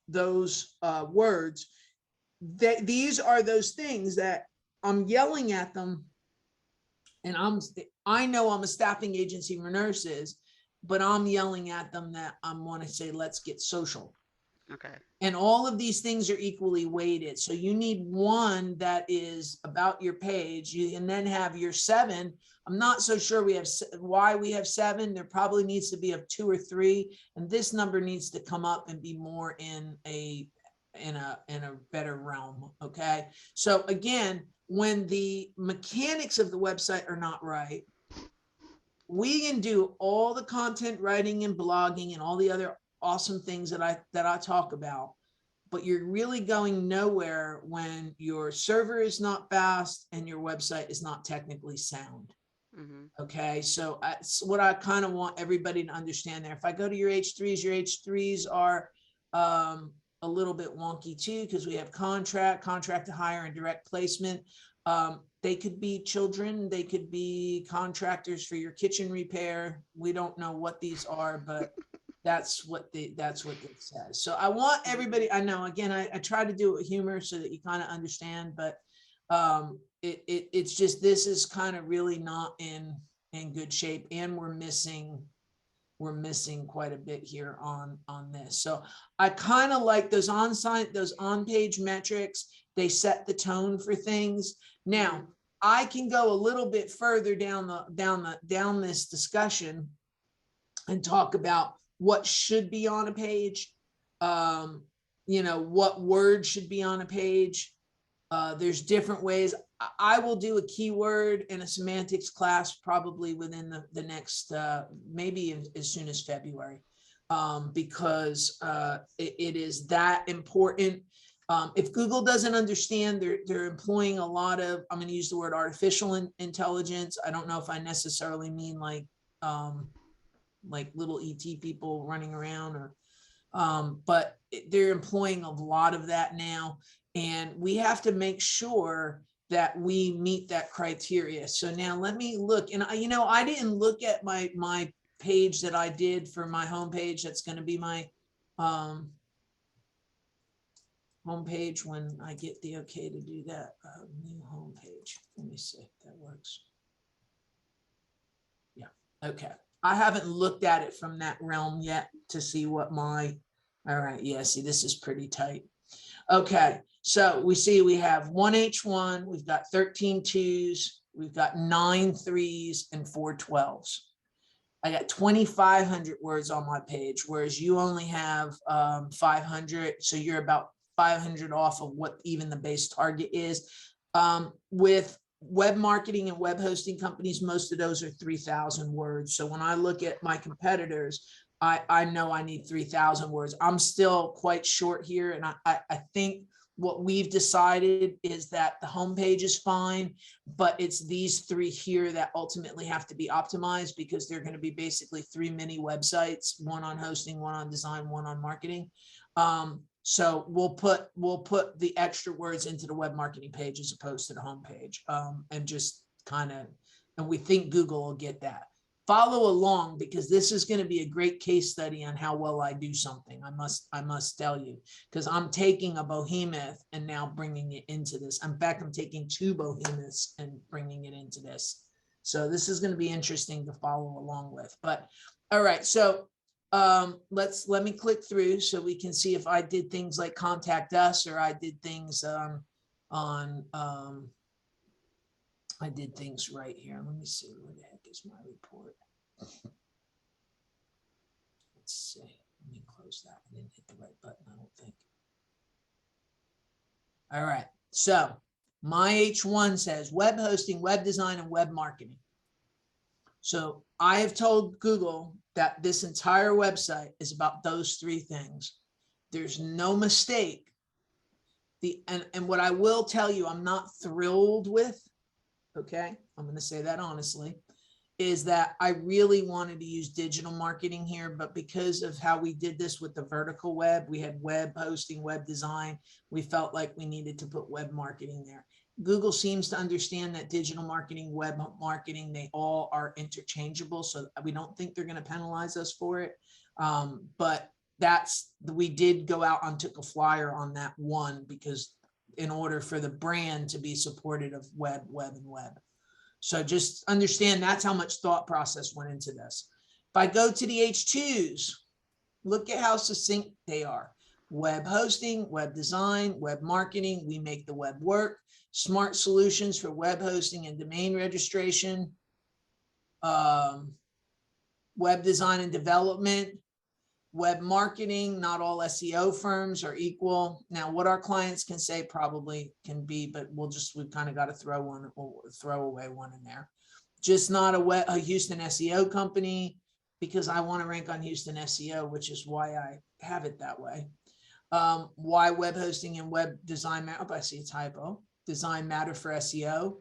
those words. These are those things that I'm yelling at them, and I know I'm a staffing agency for nurses, but I'm yelling at them that I want to say, let's get social. Okay. And all of these things are equally weighted. So you need one that is about your page. You can then have your 7. I'm not so sure why we have 7. There probably needs to be of 2 or 3. And this number needs to come up and be more in a better realm. Okay. So again, when the mechanics of the website are not right, we can do all the content writing and blogging and all the other awesome things that I talk about, but you're really going nowhere when your server is not fast and your website is not technically sound. Mm-hmm. Okay, so that's what I kind of want everybody to understand there. If I go to your H3s are a little bit wonky too, because we have contract to hire, and direct placement. They could be children, they could be contractors for your kitchen repair. We don't know what these are, but that's what it says. So I want everybody, I know, again, I try to do it with humor so that you kind of understand, but it's just, this is kind of really not in good shape, and we're missing quite a bit here on this. So I kind of like those on-page metrics. They set the tone for things. Now I can go a little bit further down this discussion and talk about what should be on a page. What word should be on a page. There's different ways. I will do a keyword and a semantics class probably within the next, maybe as soon as February, because it is that important. If Google doesn't understand, they're employing a lot of, I'm going to use the word artificial intelligence. I don't know if I necessarily mean like little ET people running around, or but they're employing a lot of that now. And we have to make sure that we meet that criteria. So now let me look, and I didn't look at my page that I did for my homepage. That's going to be my homepage when I get the okay to do that. New homepage. Let me see if that works. Yeah. Okay. I haven't looked at it from that realm yet to see what all right. Yeah. See, this is pretty tight. Okay. So we have 1 H1, we've got 13 2s, we've got 9 3s and 4 12s. I got 2,500 words on my page, whereas you only have 500. So you're about 500 off of what even the base target is. With web marketing and web hosting companies, most of those are 3,000 words. So when I look at my competitors, I know I need 3,000 words. I'm still quite short here. And I think what we've decided is that the homepage is fine, but it's these 3 here that ultimately have to be optimized, because they're going to be basically 3 mini websites, one on hosting, one on design, one on marketing. So we'll put the extra words into the web marketing page as opposed to the homepage, and just and we think Google will get that. follow along, because this is going to be a great case study on how well I do something. I must tell you, because I'm taking a behemoth and now bringing it into this. In fact, I'm taking two behemoths and bringing it into this. So this is going to be interesting to follow along with. But all right, so let me click through so we can see if I did things like contact us, or I did things I did things right here. Let me see, where the heck is my report? Let's see. Let me close that. I didn't hit the right button, I don't think. All right. So my H1 says web hosting, web design, and web marketing. So I have told Google that this entire website is about those three things. There's no mistake. And what I will tell you, I'm not thrilled with, okay, I'm going to say that honestly, is that I really wanted to use digital marketing here, but because of how we did this with the vertical web, we had web hosting, web design, we felt like we needed to put web marketing there. Google seems to understand that digital marketing, web marketing, they all are interchangeable. So we don't think they're going to penalize us for it. But we did go out and took a flyer on that one, because in order for the brand to be supported of web, and web. So just understand that's how much thought process went into this. If I go to the H2s, look at how succinct they are. Web hosting, web design, web marketing, we make the web work. Smart solutions for web hosting and domain registration. Web design and development. Web marketing, not all SEO firms are equal. Now, what our clients can say probably can be, but we've kind of got to throw away one in there. Just not a Houston SEO company, because I want to rank on Houston SEO, which is why I have it that way. Why web hosting and web design matter? I see a typo. Design matter for SEO.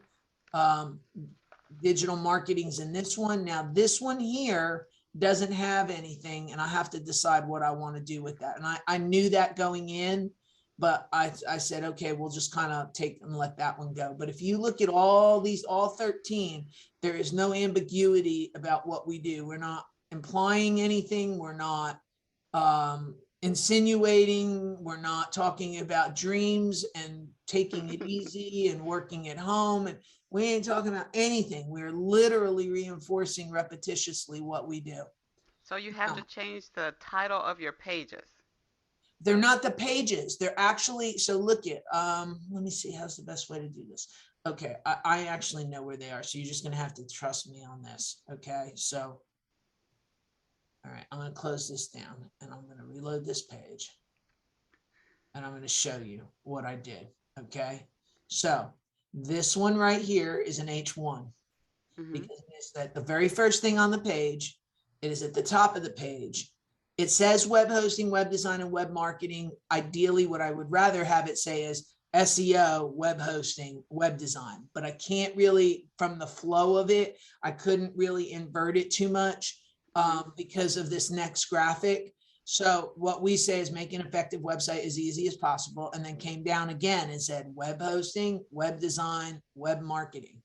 Digital marketing's in this one. Now, this one here doesn't have anything, and I have to decide what I want to do with that. And I knew that going in, but I said, okay, we'll just kind of take and let that one go. But if you look at all 13, there is no ambiguity about what we do. We're not implying anything. We're not insinuating. We're not talking about dreams and taking it easy and working at home. And we ain't talking about anything. We're literally reinforcing repetitiously what we do. So you have to change the title of your pages. They're not the pages. They're actually, so look at, let me see, how's the best way to do this? Okay, I actually know where they are. So you're just gonna have to trust me on this, okay? So, all right, I'm gonna close this down and I'm gonna reload this page. And I'm gonna show you what I did, okay? So this one right here is an H1, because it's that the very first thing on the page. It is at the top of the page. It says web hosting, web design, and web marketing. Ideally, what I would rather have it say is SEO, web hosting, web design, but I can't really, from the flow of it, I couldn't really invert it too much because of this next graphic. So what we say is make an effective website as easy as possible, and then came down again and said web hosting, web design, web marketing.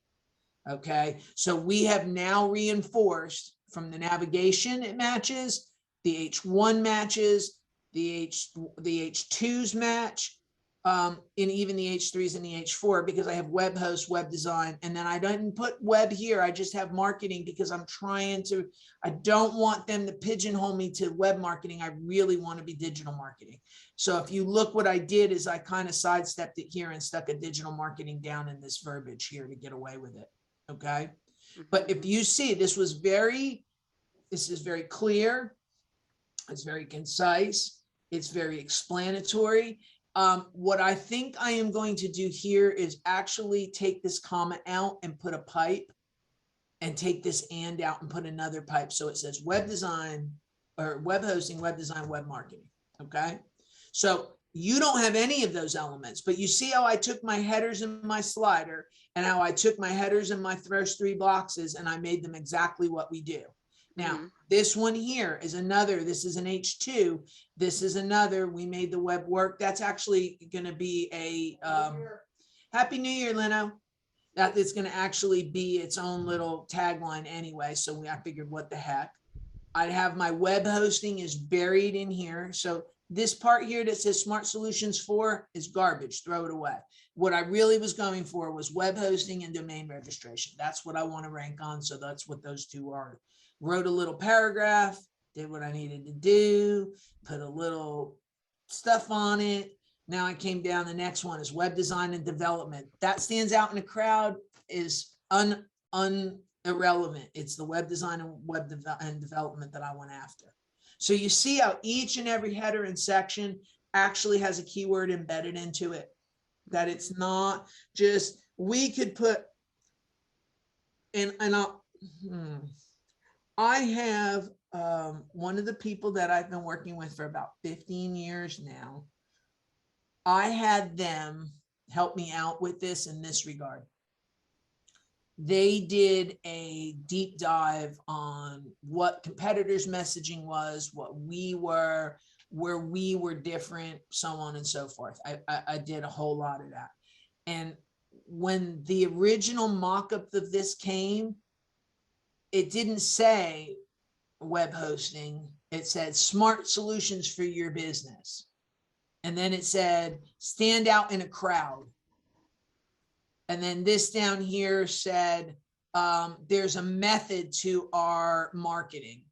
Okay, so we have now reinforced from the navigation, it matches, the H1 matches, the H2s match, and even the H3s and the H4, because I have web host, web design, and then I didn't put web here. I just have marketing, because I don't want them to pigeonhole me to web marketing. I really want to be digital marketing. So if you look, what I did is I kind of sidestepped it here and stuck a digital marketing down in this verbiage here to get away with it. Okay. But if you see, this is very clear. It's very concise. It's very explanatory. What I think I am going to do here is actually take this comma out and put a pipe, and take this and out and put another pipe. So it says web design, or web hosting, web design, web marketing. Okay. So you don't have any of those elements, but you see how I took my headers and my slider, and how I took my headers and my first three boxes, and I made them exactly what we do. Now, this one here is another, this is an H2. This is another, we made the web work. That's actually going to be a, Happy New Year, Leno. that it's going to actually be its own little tagline anyway. So I figured, what the heck? I'd have my web hosting is buried in here. So this part here that says Smart Solutions for is garbage, throw it away. What I really was going for was web hosting and domain registration. That's what I want to rank on. So that's what those two are. Wrote a little paragraph, did what I needed to do, put a little stuff on it. Now I came down, the next one is web design and development. That stands out in the crowd, is irrelevant. It's the web design and and development that I went after. So you see how each and every header and section actually has a keyword embedded into it, that it's not just, we could put, I have one of the people that I've been working with for about 15 years now. I had them help me out with this in this regard. They did a deep dive on what competitors' messaging was, what we were, where we were different, so on and so forth. I did a whole lot of that. And when the original mock-up of this came, it didn't say web hosting. It said smart solutions for your business. And then it said stand out in a crowd. And then this down here said, there's a method to our marketing.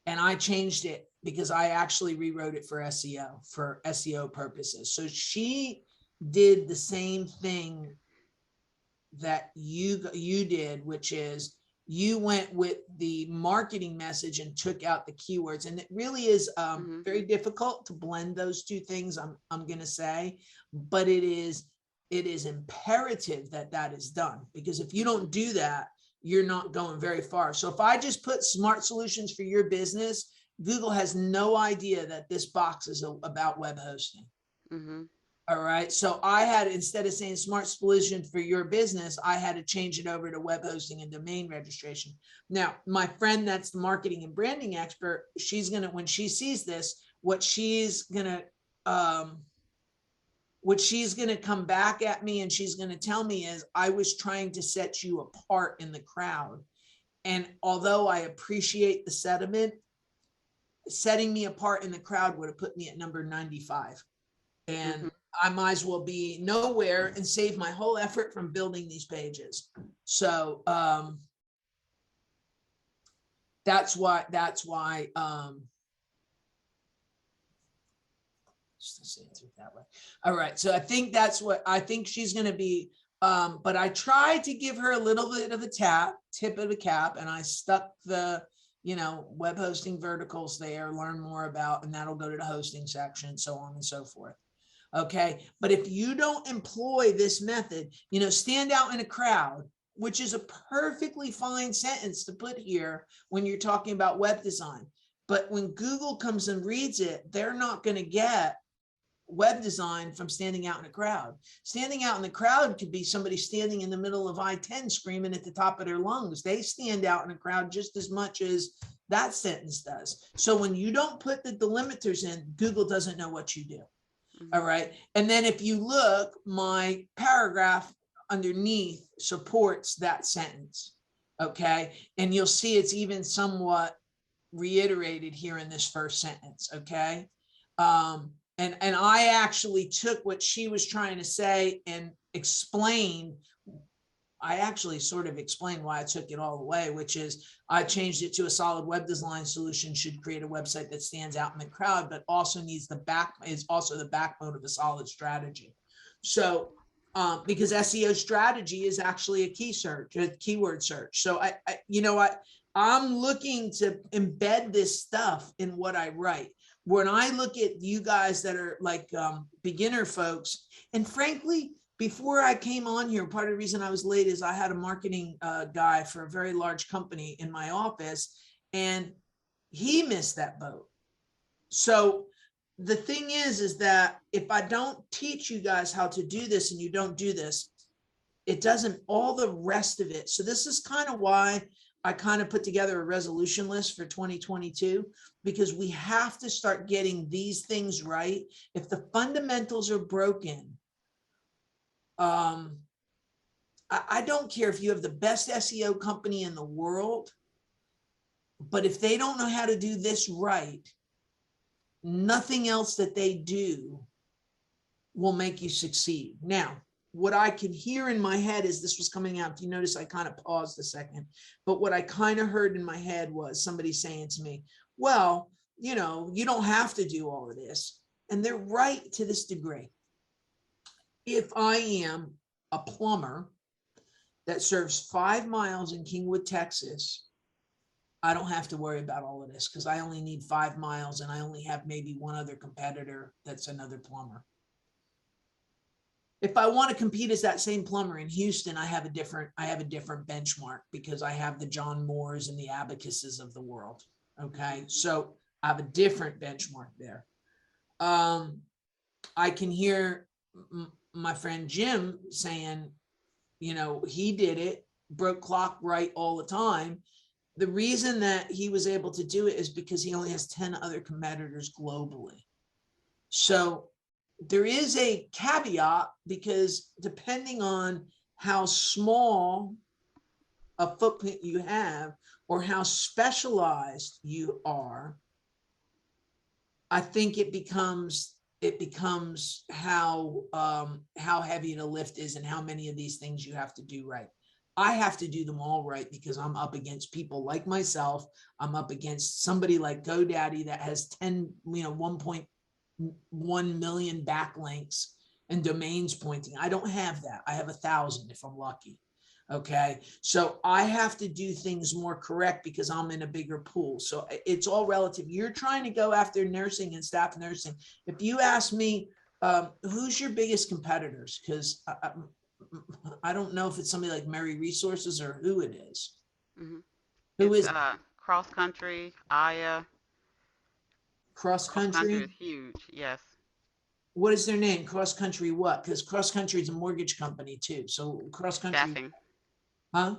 And I changed it because I actually rewrote it for SEO purposes. So she did the same thing that you did, which is you went with the marketing message and took out the keywords. And it really is very difficult to blend those two things, I'm going to say, but it is imperative that that is done, because if you don't do that, you're not going very far. So if I just put smart solutions for your business, Google has no idea that this box is about web hosting. All right. So I had, instead of saying smart solution for your business, I had to change it over to web hosting and domain registration. Now, my friend that's the marketing and branding expert, she's going to, when she sees this, what she's going to come back at me and she's going to tell me is, I was trying to set you apart in the crowd. And although I appreciate the sentiment, setting me apart in the crowd would have put me at number 95. And I might as well be nowhere and save my whole effort from building these pages. So that's why just to say it that way. All right. So I think that's what I think she's going to be. But I tried to give her a little bit of a tip of the cap, and I stuck the, web hosting verticals there, learn more about, and that'll go to the hosting section, so on and so forth. Okay. But if you don't employ this method, stand out in a crowd, which is a perfectly fine sentence to put here when you're talking about web design. But when Google comes and reads it, they're not going to get web design from standing out in a crowd. Standing out in the crowd could be somebody standing in the middle of I-10 screaming at the top of their lungs. They stand out in a crowd just as much as that sentence does. So when you don't put the delimiters in, Google doesn't know what you do. All right. And then if you look, my paragraph underneath supports that sentence. Okay. And you'll see it's even somewhat reiterated here in this first sentence. Okay. And I actually took what she was trying to say and explained. I actually sort of explained why I took it all away, which is I changed it to a solid web design solution should create a website that stands out in the crowd, but also needs is also the backbone of a solid strategy. So because SEO strategy is actually a keyword search. So I'm looking to embed this stuff in what I write. When I look at you guys that are like beginner folks, and frankly, before I came on here, part of the reason I was late is I had a marketing guy for a very large company in my office, and he missed that boat. So the thing is that if I don't teach you guys how to do this and you don't do this, it doesn't, all the rest of it. So this is kind of why I kind of put together a resolution list for 2022, because we have to start getting these things right. If the fundamentals are broken, I don't care if you have the best SEO company in the world, but if they don't know how to do this right, nothing else that they do will make you succeed. Now, what I can hear in my head as this was coming out, if you notice, I kind of paused a second, but what I kind of heard in my head was somebody saying to me, well, you know, you don't have to do all of this. And they're right to this degree. If I am a plumber that serves 5 miles in Kingwood, Texas, I don't have to worry about all of this because I only need 5 miles and I only have maybe one other competitor that's another plumber. If I want to compete as that same plumber in Houston, I have a different benchmark because I have the John Moores and the Abacuses of the world. Okay. So I have a different benchmark there. I can hear my friend Jim saying, you know, he did it, broke clock right all the time. The reason that he was able to do it is because he only has 10 other competitors globally. So there is a caveat because depending on how small a footprint you have or how specialized you are, I think it becomes how heavy the lift is and how many of these things you have to do right. I have to do them all right because I'm up against people like myself. I'm up against somebody like GoDaddy that has 1.1 million backlinks and domains pointing. I don't have that. I have 1,000 if I'm lucky. Okay. So I have to do things more correct because I'm in a bigger pool. So it's all relative. You're trying to go after nursing and staff nursing. If you ask me, who's your biggest competitors? Because I don't know if it's somebody like Mary Resources or who it is. Mm-hmm. Who is Cross Country, Aya. Cross Country Country? is huge. Yes. What is their name? Cross Country what? Because Cross Country is a mortgage company too. So Cross Country, Staffing. huh?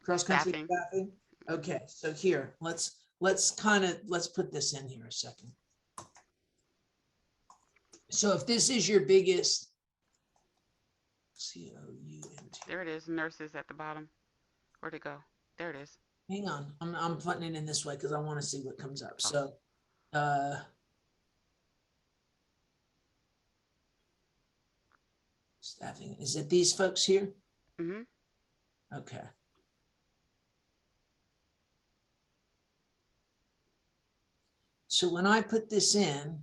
Cross Country Staffing. staffing. Okay, so here let's put this in here a second. So if this is your biggest, COUNT. There it is. Nurses at the bottom. Where'd it go? There it is. Hang on, I'm putting it in this way because I want to see what comes up. So, staffing, is it these folks here? Mm-hmm. Okay. So when I put this in,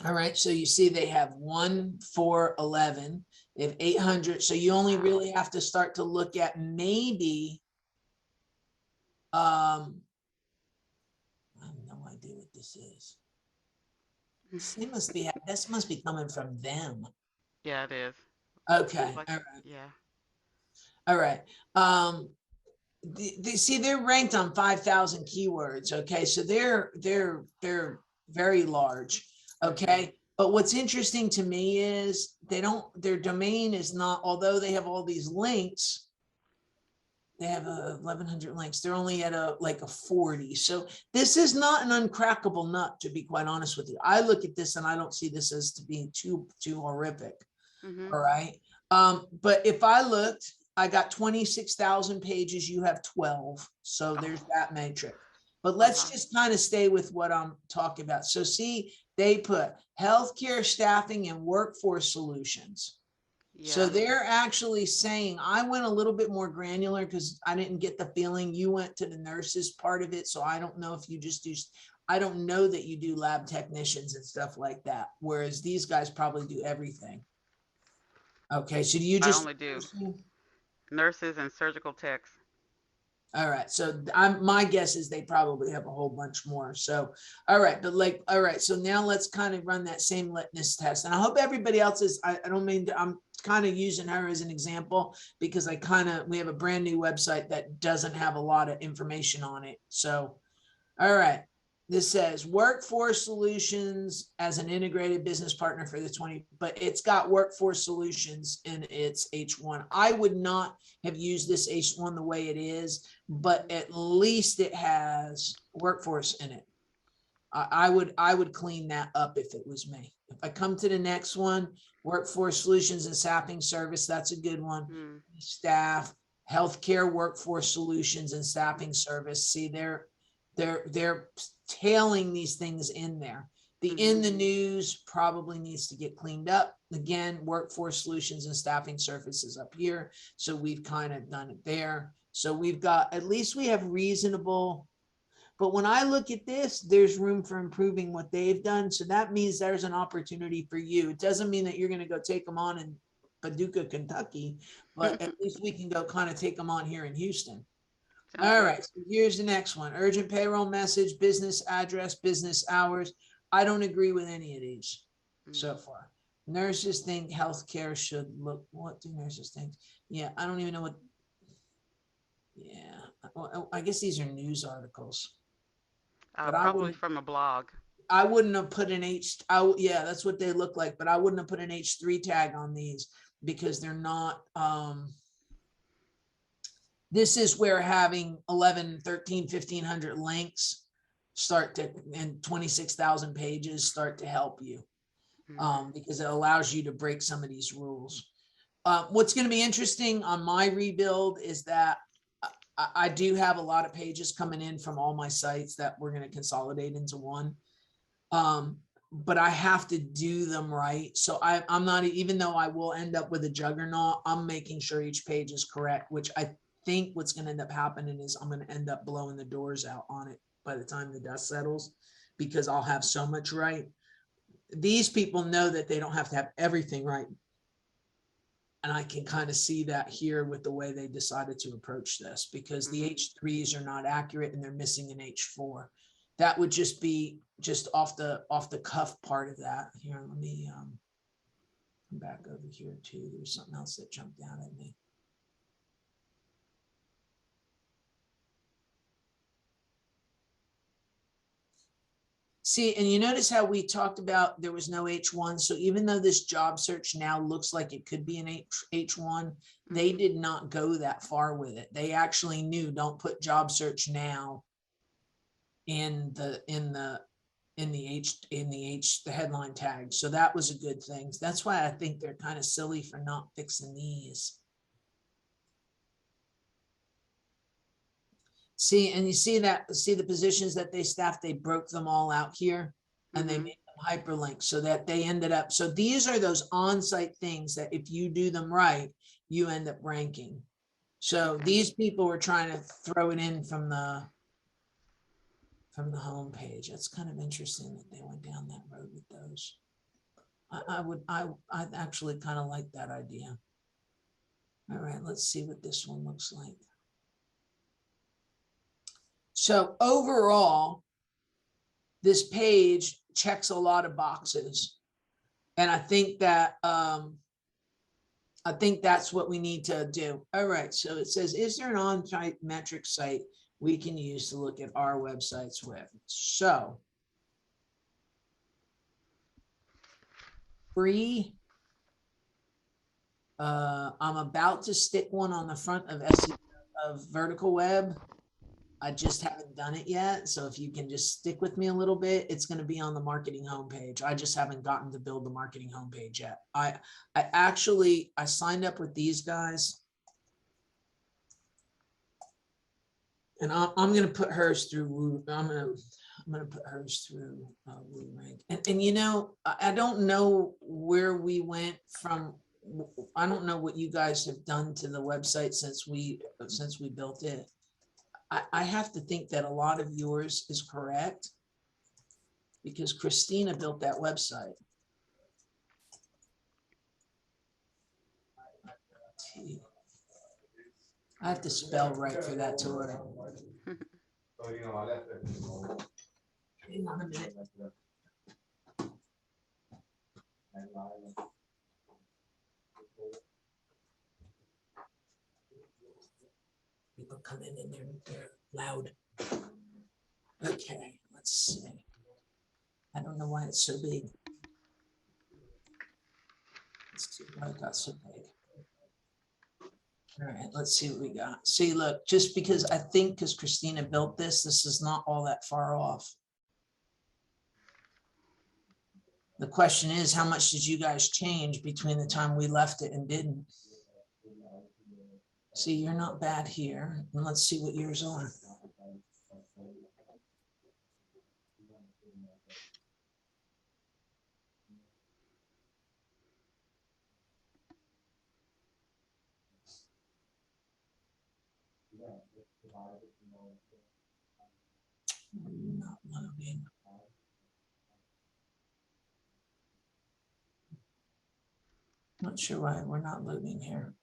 all right, so you see they have 1, 4, 11, they have 800. So you only really have to start to look at maybe, I have no idea what this is. This must be coming from them. Yeah, it is. Okay, Like, all right. Yeah. All right. See, they're ranked on 5,000 keywords. Okay, so they're very large. Okay, but what's interesting to me is their domain is not, although they have all these links, they have 1,100 links. They're only at a 40. So this is not an uncrackable nut, to be quite honest with you. I look at this and I don't see this as to being too horrific. Mm-hmm. All right. But if I looked, I got 26,000 pages. You have 12. So there's that matrix. But let's just kind of stay with what I'm talking about. So see, they put healthcare staffing and workforce solutions. Yeah. So they're actually saying, I went a little bit more granular because I didn't get the feeling you went to the nurses part of it. So I don't know if you just do, I don't know that you do lab technicians and stuff like that. Whereas these guys probably do everything. Okay, so do you just? I only do nurses and surgical techs. All right, so my guess is they probably have a whole bunch more. So, all right, but all right, so now let's kind of run that same litmus test. And I hope everybody else is, I don't mean to, I'm kind of using her as an example because we have a brand new website that doesn't have a lot of information on it. So, all right. This says workforce solutions as an integrated business partner for the 20, but it's got workforce solutions in its H1. I would not have used this H1 the way it is, but at least it has workforce in it. I would clean that up if it was me. If I come to the next one, Workforce solutions and staffing service, that's a good one. Mm. Staff, healthcare, workforce solutions and staffing service. See, they're tailing these things in there. The in the news probably needs to get cleaned up. Again, workforce solutions and staffing services up here. So we've kind of done it there. So we've got, at least we have reasonable, but when I look at this, there's room for improving what they've done. So that means there's an opportunity for you. It doesn't mean that you're going to go take them on in Paducah, Kentucky, but at least we can go kind of take them on here in Houston. Sounds All good. right, so here's the next one. Urgent payroll message, business address, business hours. I don't agree with any of these so far. Nurses think healthcare should look, what do nurses think? Yeah, I don't even know what, yeah, well, I guess these are news articles. But I Probably wouldn't, from a blog. I wouldn't have put an yeah, that's what they look like, but I wouldn't have put an H3 tag on these because they're not, this is where having 11, 13, 1500 links start to, and 26,000 pages start to help you, because it allows you to break some of these rules. What's going to be interesting on my rebuild is that I do have a lot of pages coming in from all my sites that we're going to consolidate into one. But I have to do them right. So I'm not, even though I will end up with a juggernaut, I'm making sure each page is correct, which I think what's going to end up happening is I'm going to end up blowing the doors out on it by the time the dust settles, because I'll have so much right. These people know that they don't have to have everything right. And I can kind of see that here with the way they decided to approach this, because the H3s are not accurate and they're missing an H4. That would just be just off the cuff part of that. Here, let me come back over here too. There's something else that jumped out at me. See, and you notice how we talked about there was no H1. So even though this job search now looks like it could be an H1, they did not go that far with it. They actually knew, don't put job search now in the headline tag. So that was a good thing. That's why I think they're kind of silly for not fixing these. See, and you see the positions that they staffed, they broke them all out here and they made them hyperlinked so that they ended up. So these are those on-site things that if you do them right, you end up ranking. So these people were trying to throw it in from the home page. That's kind of interesting that they went down that road with those. I actually kind of like that idea. All right, let's see what this one looks like. So overall, this page checks a lot of boxes. And I think that that's what we need to do. All right, so it says, is there an on-site metric site we can use to look at our websites with? So free. I'm about to stick one on the front of Vertical Web. I just haven't done it yet. So if you can just stick with me a little bit, it's going to be on the marketing homepage. I just haven't gotten to build the marketing homepage yet. I signed up with these guys. And I'm going to put hers through. I'm going to put hers through WooRank. And you know, I don't know where we went from. I don't know what you guys have done to the website since we built it. I have to think that a lot of yours is correct because Christina built that website. I have to spell right for that to work. Hang on a minute. People come in and they're loud. Okay, let's see. I don't know why it's so big. Let's see why it got so big. All right, let's see what we got. See, look, just because I think because Christina built this is not all that far off. The question is, how much did you guys change between the time we left it and didn't? See, you're not bad here. And let's see what yours are. Not loading. Not sure why we're not loading here.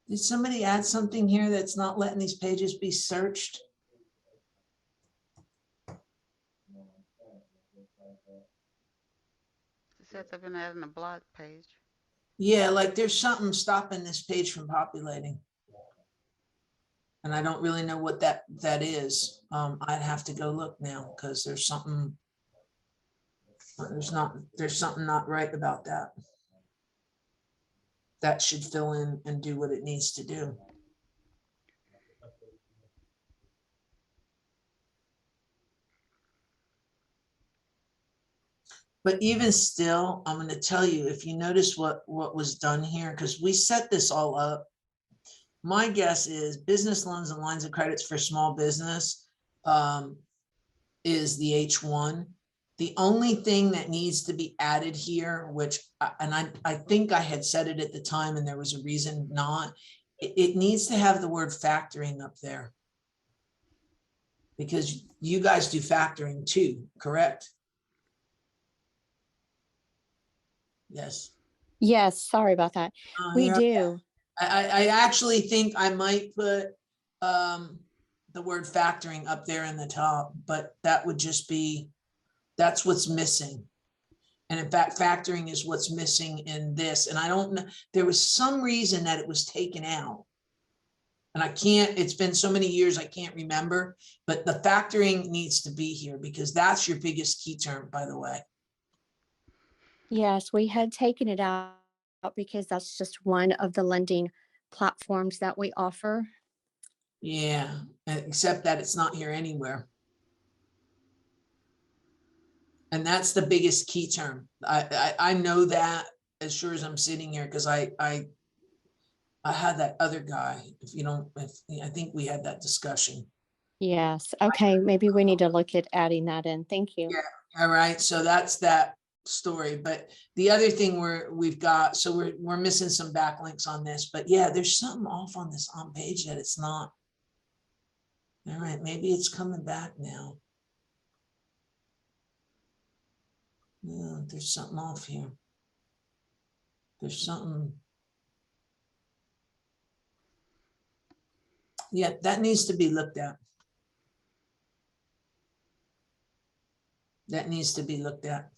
Did somebody add something here that's not letting these pages be searched? It says I've been adding a blog page. Yeah, like there's something stopping this page from populating. And I don't really know what that is. I'd have to go look now because there's something. There's something not right about that. That should fill in and do what it needs to do. But even still, I'm going to tell you, if you notice what was done here, because we set this all up. My guess is business loans and lines of credits for small business is the H1. The only thing that needs to be added here, which, I think I had said it at the time and there was a reason not, it needs to have the word factoring up there. Because you guys do factoring too, correct? Yes. Yes, sorry about that. We Yeah. do. I actually think I might put the word factoring up there in the top, but that would just be, that's what's missing. And in fact, factoring is what's missing in this. And I don't know, there was some reason that it was taken out. And I can't, it's been so many years, I can't remember, but the factoring needs to be here because that's your biggest key term, by the way. Yes, we had taken it out because that's just one of the lending platforms that we offer. Yeah, except that it's not here anywhere. And that's the biggest key term. I know that as sure as I'm sitting here because I had that other guy. I think we had that discussion. Yes. Okay. Maybe we need to look at adding that in. Thank you. Yeah. All right. So that's that story. But the other thing we've got, so we're missing some backlinks on this. But yeah, there's something off on this on page that it's not. All right. Maybe it's coming back now. No, there's something off here. There's something. Yeah, that needs to be looked at. That needs to be looked at.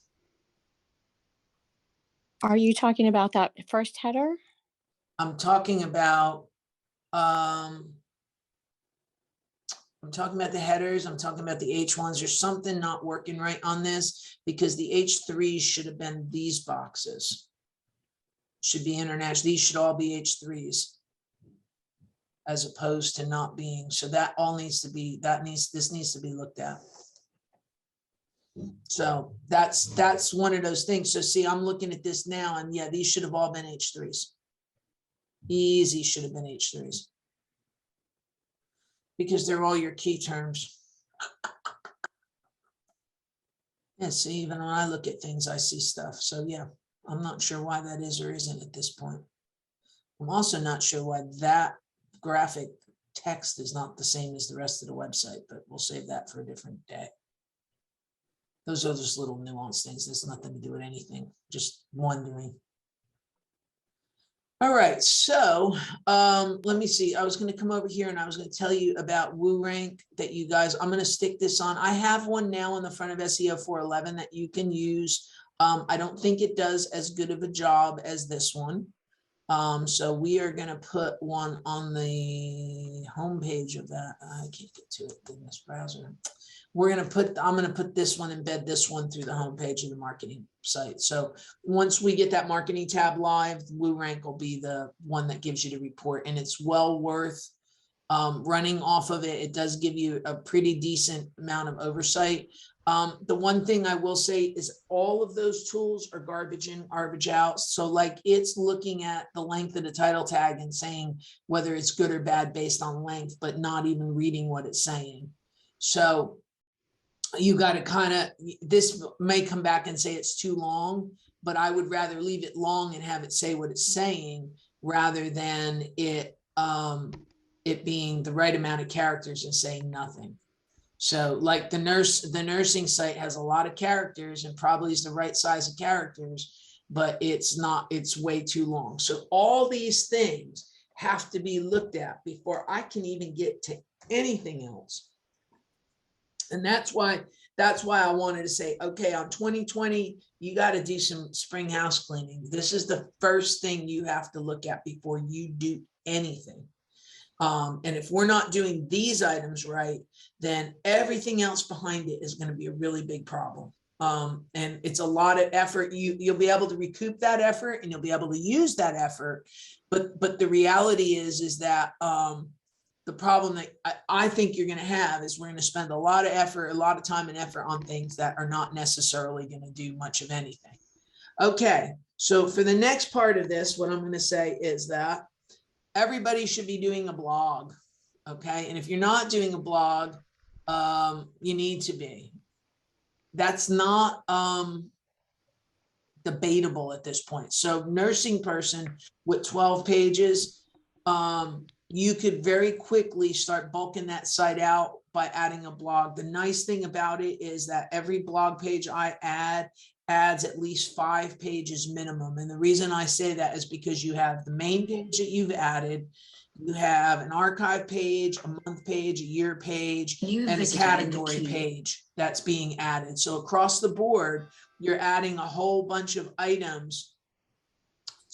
Are you talking about that first header? I'm talking about the headers. I'm talking about the H1s. There's something not working right on this because the H3s should have been these boxes. Should be international. These should all be H3s as opposed to not being. So that all needs to be, this needs to be looked at. So that's one of those things. So see, I'm looking at this now and yeah, these should have all been H3s. Easy should have been H3s. Because they're all your key terms. Yeah, see, even when I look at things, I see stuff. So yeah, I'm not sure why that is or isn't at this point. I'm also not sure why that graphic text is not the same as the rest of the website, but we'll save that for a different day. Those are just little nuanced things. There's nothing to do with anything, just wondering. All right, so let me see. I was going to come over here and I was going to tell you about WooRank that you guys, I'm going to stick this on. I have one now on the front of SEO 411 that you can use. I don't think it does as good of a job as this one. So we are gonna put one on the homepage of that. I can't get to it in this browser. I'm gonna put this one, embed this one through the homepage of the marketing site. So once we get that marketing tab live, WooRank will be the one that gives you the report, and it's well worth running off of it. It does give you a pretty decent amount of oversight. The one thing I will say is all of those tools are garbage in, garbage out. So like it's looking at the length of the title tag and saying whether it's good or bad based on length, but not even reading what it's saying. So you got to kind of, this may come back and say it's too long, but I would rather leave it long and have it say what it's saying rather than it being the right amount of characters and saying nothing. So like the nursing site has a lot of characters and probably is the right size of characters, but it's way too long. So all these things have to be looked at before I can even get to anything else. And that's why I wanted to say, okay, on 2020, you got to do some spring house cleaning. This is the first thing you have to look at before you do anything. And if we're not doing these items right, then everything else behind it is going to be a really big problem. And it's a lot of effort. You'll be able to recoup that effort and you'll be able to use that effort. But the reality is that the problem that I think you're going to have is we're going to spend a lot of effort, a lot of time and effort on things that are not necessarily going to do much of anything. Okay, so for the next part of this, what I'm going to say is that everybody should be doing a blog, okay? And if you're not doing a blog, you need to be. That's not debatable at this point. So nursing person with 12 pages, you could very quickly start bulking that site out by adding a blog. The nice thing about it is that every blog page I add adds at least 5 pages minimum. And the reason I say that is because you have the main page that you've added, you have an archive page, a month page, a year page, and a category page that's being added. So across the board, you're adding a whole bunch of items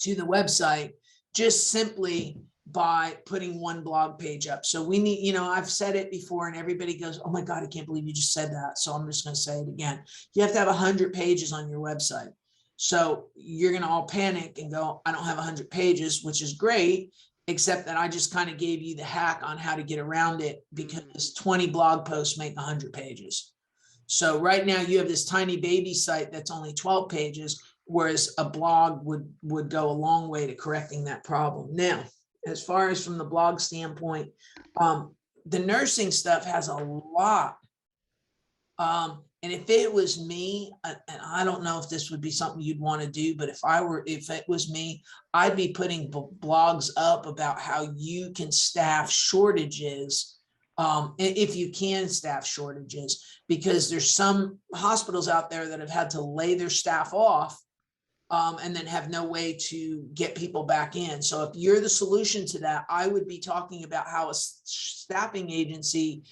to the website just simply by putting one blog page up. So we need, I've said it before and everybody goes, oh my God, I can't believe you just said that. So I'm just going to say it again. You have to have 100 pages on your website. So you're going to all panic and go, I don't have 100 pages, which is great, except that I just kind of gave you the hack on how to get around it because 20 blog posts make 100 pages. So right now you have this tiny baby site that's only 12 pages, whereas a blog would go a long way to correcting that problem. Now, as far as from the blog standpoint, the nursing stuff has a lot. And if it was me, and I don't know if this would be something you'd want to do, but if it was me, I'd be putting blogs up about how you can staff shortages, if you can staff shortages, because there's some hospitals out there that have had to lay their staff off and then have no way to get people back in. So if you're the solution to that, I would be talking about how a staffing agency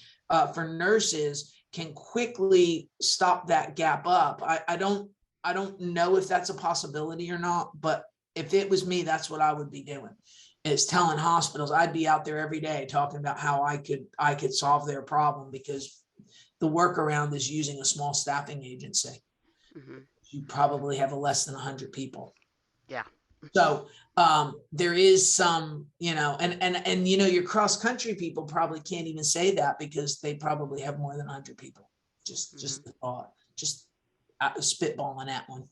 for nurses can quickly stop that gap up. I don't know if that's a possibility or not, but if it was me, that's what I would be doing, is telling hospitals. I'd be out there every day talking about how I could solve their problem, because the workaround is using a small staffing agency. Mm-hmm. You probably have less than 100 people. Yeah. So there is some, and your cross country people probably can't even say that because they probably have more than 100 people. Just the thought, just spitballing that one.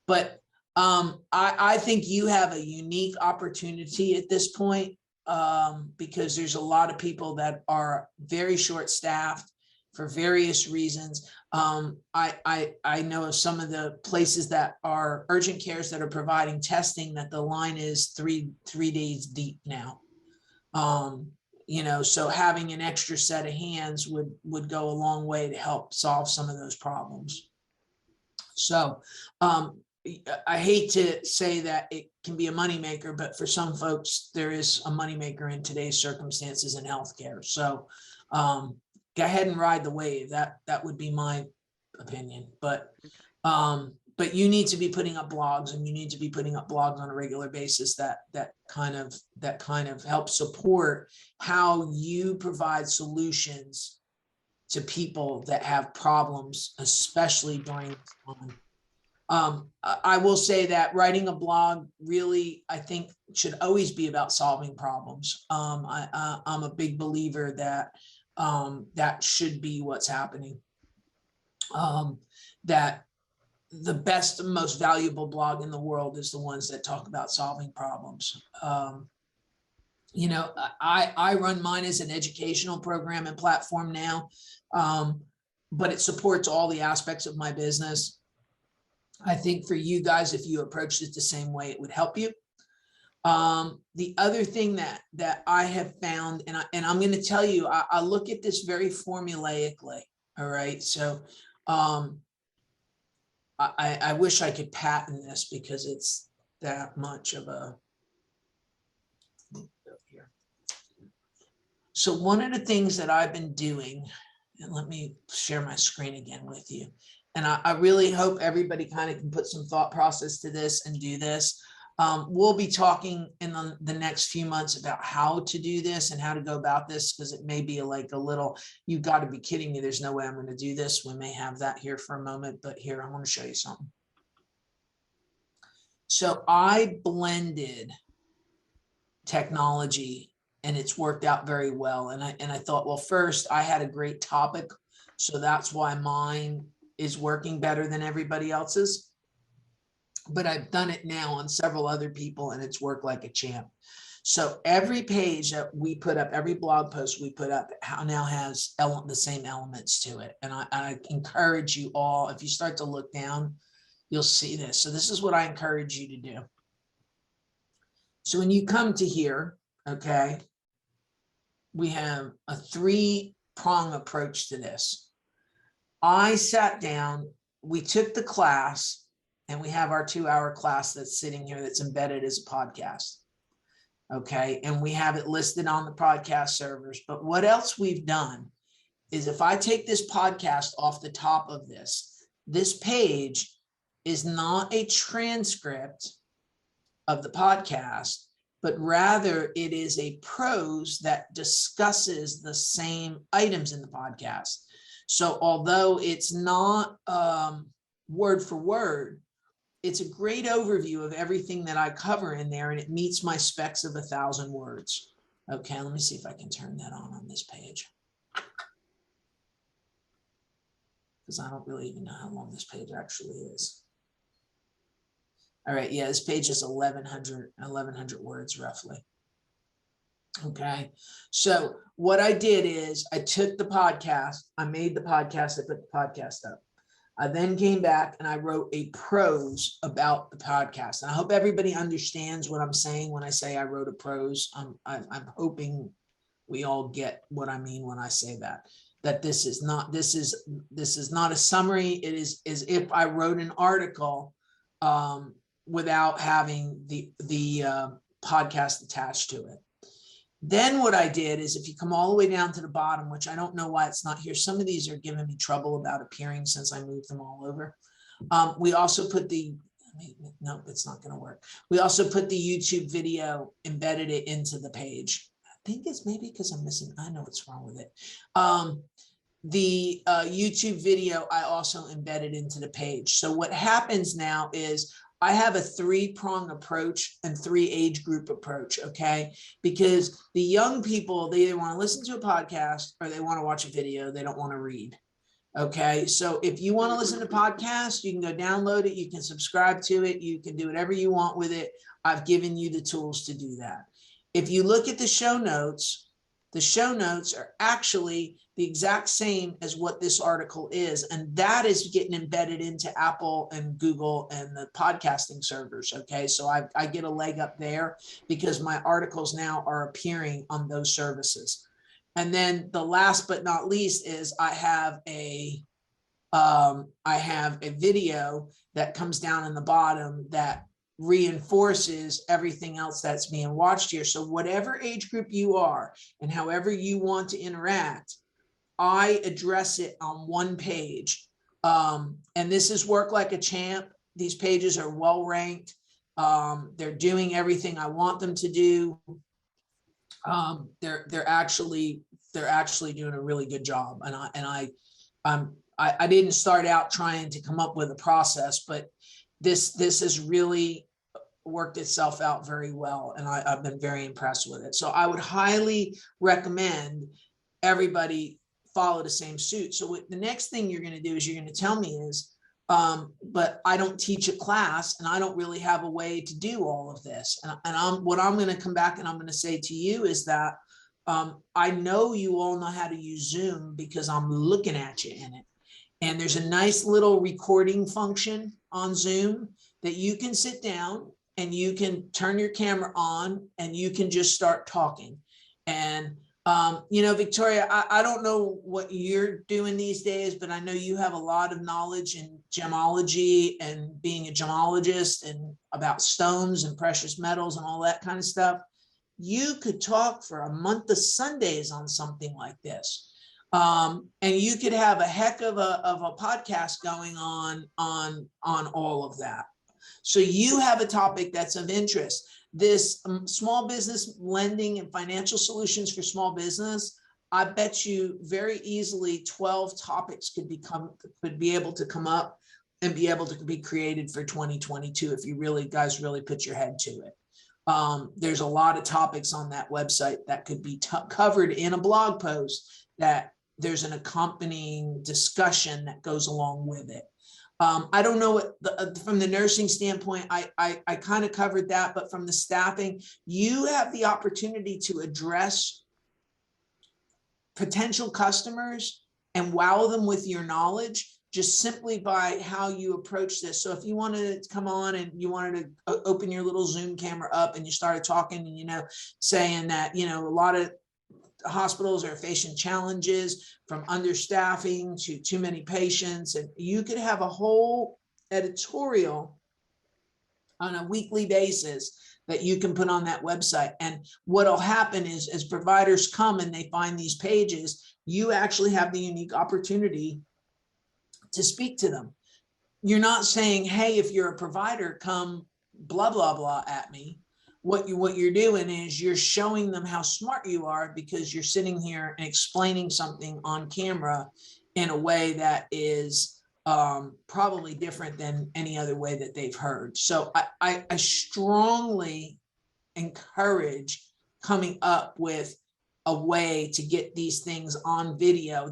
But I think you have a unique opportunity at this point because there's a lot of people that are very short staffed for various reasons. I know of some of the places that are urgent cares that are providing testing that the line is three days deep now. So having an extra set of hands would go a long way to help solve some of those problems. So I hate to say that it can be a moneymaker, but for some folks, there is a moneymaker in today's circumstances in healthcare. So go ahead and ride the wave. That would be my opinion. But but you need to be putting up blogs, and you need to be putting up blogs on a regular basis that kind of help support how you provide solutions to people that have problems, especially during this time. I will say that writing a blog really, I think, should always be about solving problems. I'm a big believer that that should be what's happening. That the best and most valuable blog in the world is the ones that talk about solving problems. You know, I run mine as an educational program and platform now, but it supports all the aspects of my business. I think for you guys, if you approached it the same way, it would help you. The other thing that I have found, and I'm going to tell you, I look at this very formulaically. All right. So I wish I could patent this because it's that much of a. So one of the things that I've been doing, and let me share my screen again with you. And I really hope everybody kind of can put some thought process to this and do this. We'll be talking in the next few months about how to do this and how to go about this, because it may be like a little, you've got to be kidding me. There's no way I'm going to do this. We may have that here for a moment, but here, I want to show you something. So I blended technology and it's worked out very well. And I thought, well, first I had a great topic. So that's why mine is working better than everybody else's. But I've done it now on several other people and it's worked like a champ. So every page that we put up, every blog post we put up now has the same elements to it. And I encourage you all, if you start to look down, you'll see this. So this is what I encourage you to do. So when you come to here, okay, we have a 3-prong approach to this. I sat down, we took the class, and we have our 2-hour class that's sitting here that's embedded as a podcast. Okay, and we have it listed on the podcast servers. But what else we've done is if I take this podcast off the top of this page is not a transcript of the podcast, but rather it is a prose that discusses the same items in the podcast. So although it's not word for word, it's a great overview of everything that I cover in there, and it meets my specs of 1,000 words. Okay, let me see if I can turn that on this page, because I don't really even know how long this page actually is. All right, yeah, this page is 1,100 words roughly. Okay, so what I did is I took the podcast, I made the podcast, I put the podcast up. I then came back and I wrote a prose about the podcast. And I hope everybody understands what I'm saying when I say I wrote a prose. I'm hoping we all get what I mean when I say that. That this is not a summary. It is as if I wrote an article without having the podcast attached to it. Then what I did is, if you come all the way down to the bottom, which I don't know why it's not here, some of these are giving me trouble about appearing since I moved them all over. We also put no, it's not going to work. We also put the YouTube video, embedded it into the page. I think it's maybe because I'm missing, I know what's wrong with it. The YouTube video, I also embedded into the page. So what happens now is I have a 3-prong approach and 3 age group approach, okay? Because the young people, they either want to listen to a podcast or they want to watch a video. They don't want to read, okay? So if you want to listen to podcasts, you can go download it. You can subscribe to it. You can do whatever you want with it. I've given you the tools to do that. If you look at the show notes are actually the exact same as what this article is. And that is getting embedded into Apple and Google and the podcasting servers. Okay. So I get a leg up there because my articles now are appearing on those services. And then the last but not least is I have a video that comes down in the bottom that reinforces everything else that's being watched here. So whatever age group you are and however you want to interact, I address it on one page. And this is work like a champ. these pages are well ranked. They're doing everything I want them to do. They're actually doing a really good job. I didn't start out trying to come up with a process, but this has really worked itself out very well, and I've been very impressed with it. So I would highly recommend everybody follow the same suit. So the next thing you're going to do is you're going to tell me is, but I don't teach a class and I don't really have a way to do all of this. And what I'm going to come back and I'm going to say to you is that I know you all know how to use Zoom because I'm looking at you in it. And there's a nice little recording function on Zoom that you can sit down and you can turn your camera on and you can just start talking. And you know, Victoria, I don't know what you're doing these days, but I know you have a lot of knowledge in gemology and being a gemologist and about stones and precious metals and all that kind of stuff. You could talk for a month of Sundays on something like this. And you could have a heck of a podcast going on all of that. So you have a topic that's of interest. This small business lending and financial solutions for small business, I bet you very easily 12 topics could be able to come up and be able to be created for 2022 if you guys really put your head to it. There's a lot of topics on that website that could be covered in a blog post that there's an accompanying discussion that goes along with it. I don't know what from the nursing standpoint, I kind of covered that, but from the staffing, you have the opportunity to address potential customers and wow them with your knowledge just simply by how you approach this. So if you wanted to come on and you wanted to open your little Zoom camera up and you started talking and, you know, saying that, you know, a lot of hospitals are facing challenges from understaffing to too many patients, and you could have a whole editorial on a weekly basis that you can put on that website. And what'll happen is as providers come and they find these pages, you actually have the unique opportunity to speak to them. You're not saying, hey, if you're a provider, come blah, blah, blah at me. What you're doing is you're showing them how smart you are because you're sitting here and explaining something on camera in a way that is probably different than any other way that they've heard. So I strongly encourage coming up with a way to get these things on video.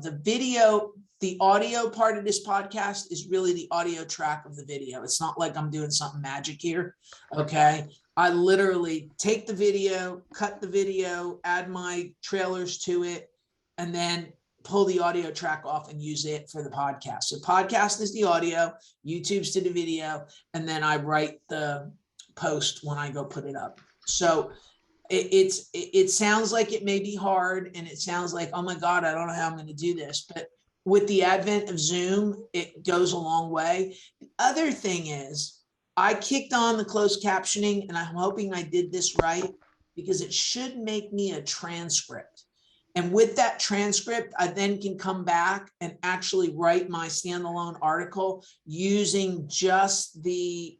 The audio part of this podcast is really the audio track of the video. It's not like I'm doing something magic here, okay? I literally take the video, cut the video, add my trailers to it, and then pull the audio track off and use it for the podcast. So podcast is the audio, YouTube's to the video, and then I write the post when I go put it up. So it sounds like it may be hard, and it sounds like, oh my God, I don't know how I'm going to do this. But with the advent of Zoom, it goes a long way. The other thing is, I kicked on the closed captioning, and I'm hoping I did this right because it should make me a transcript. And with that transcript, I then can come back and actually write my standalone article using just the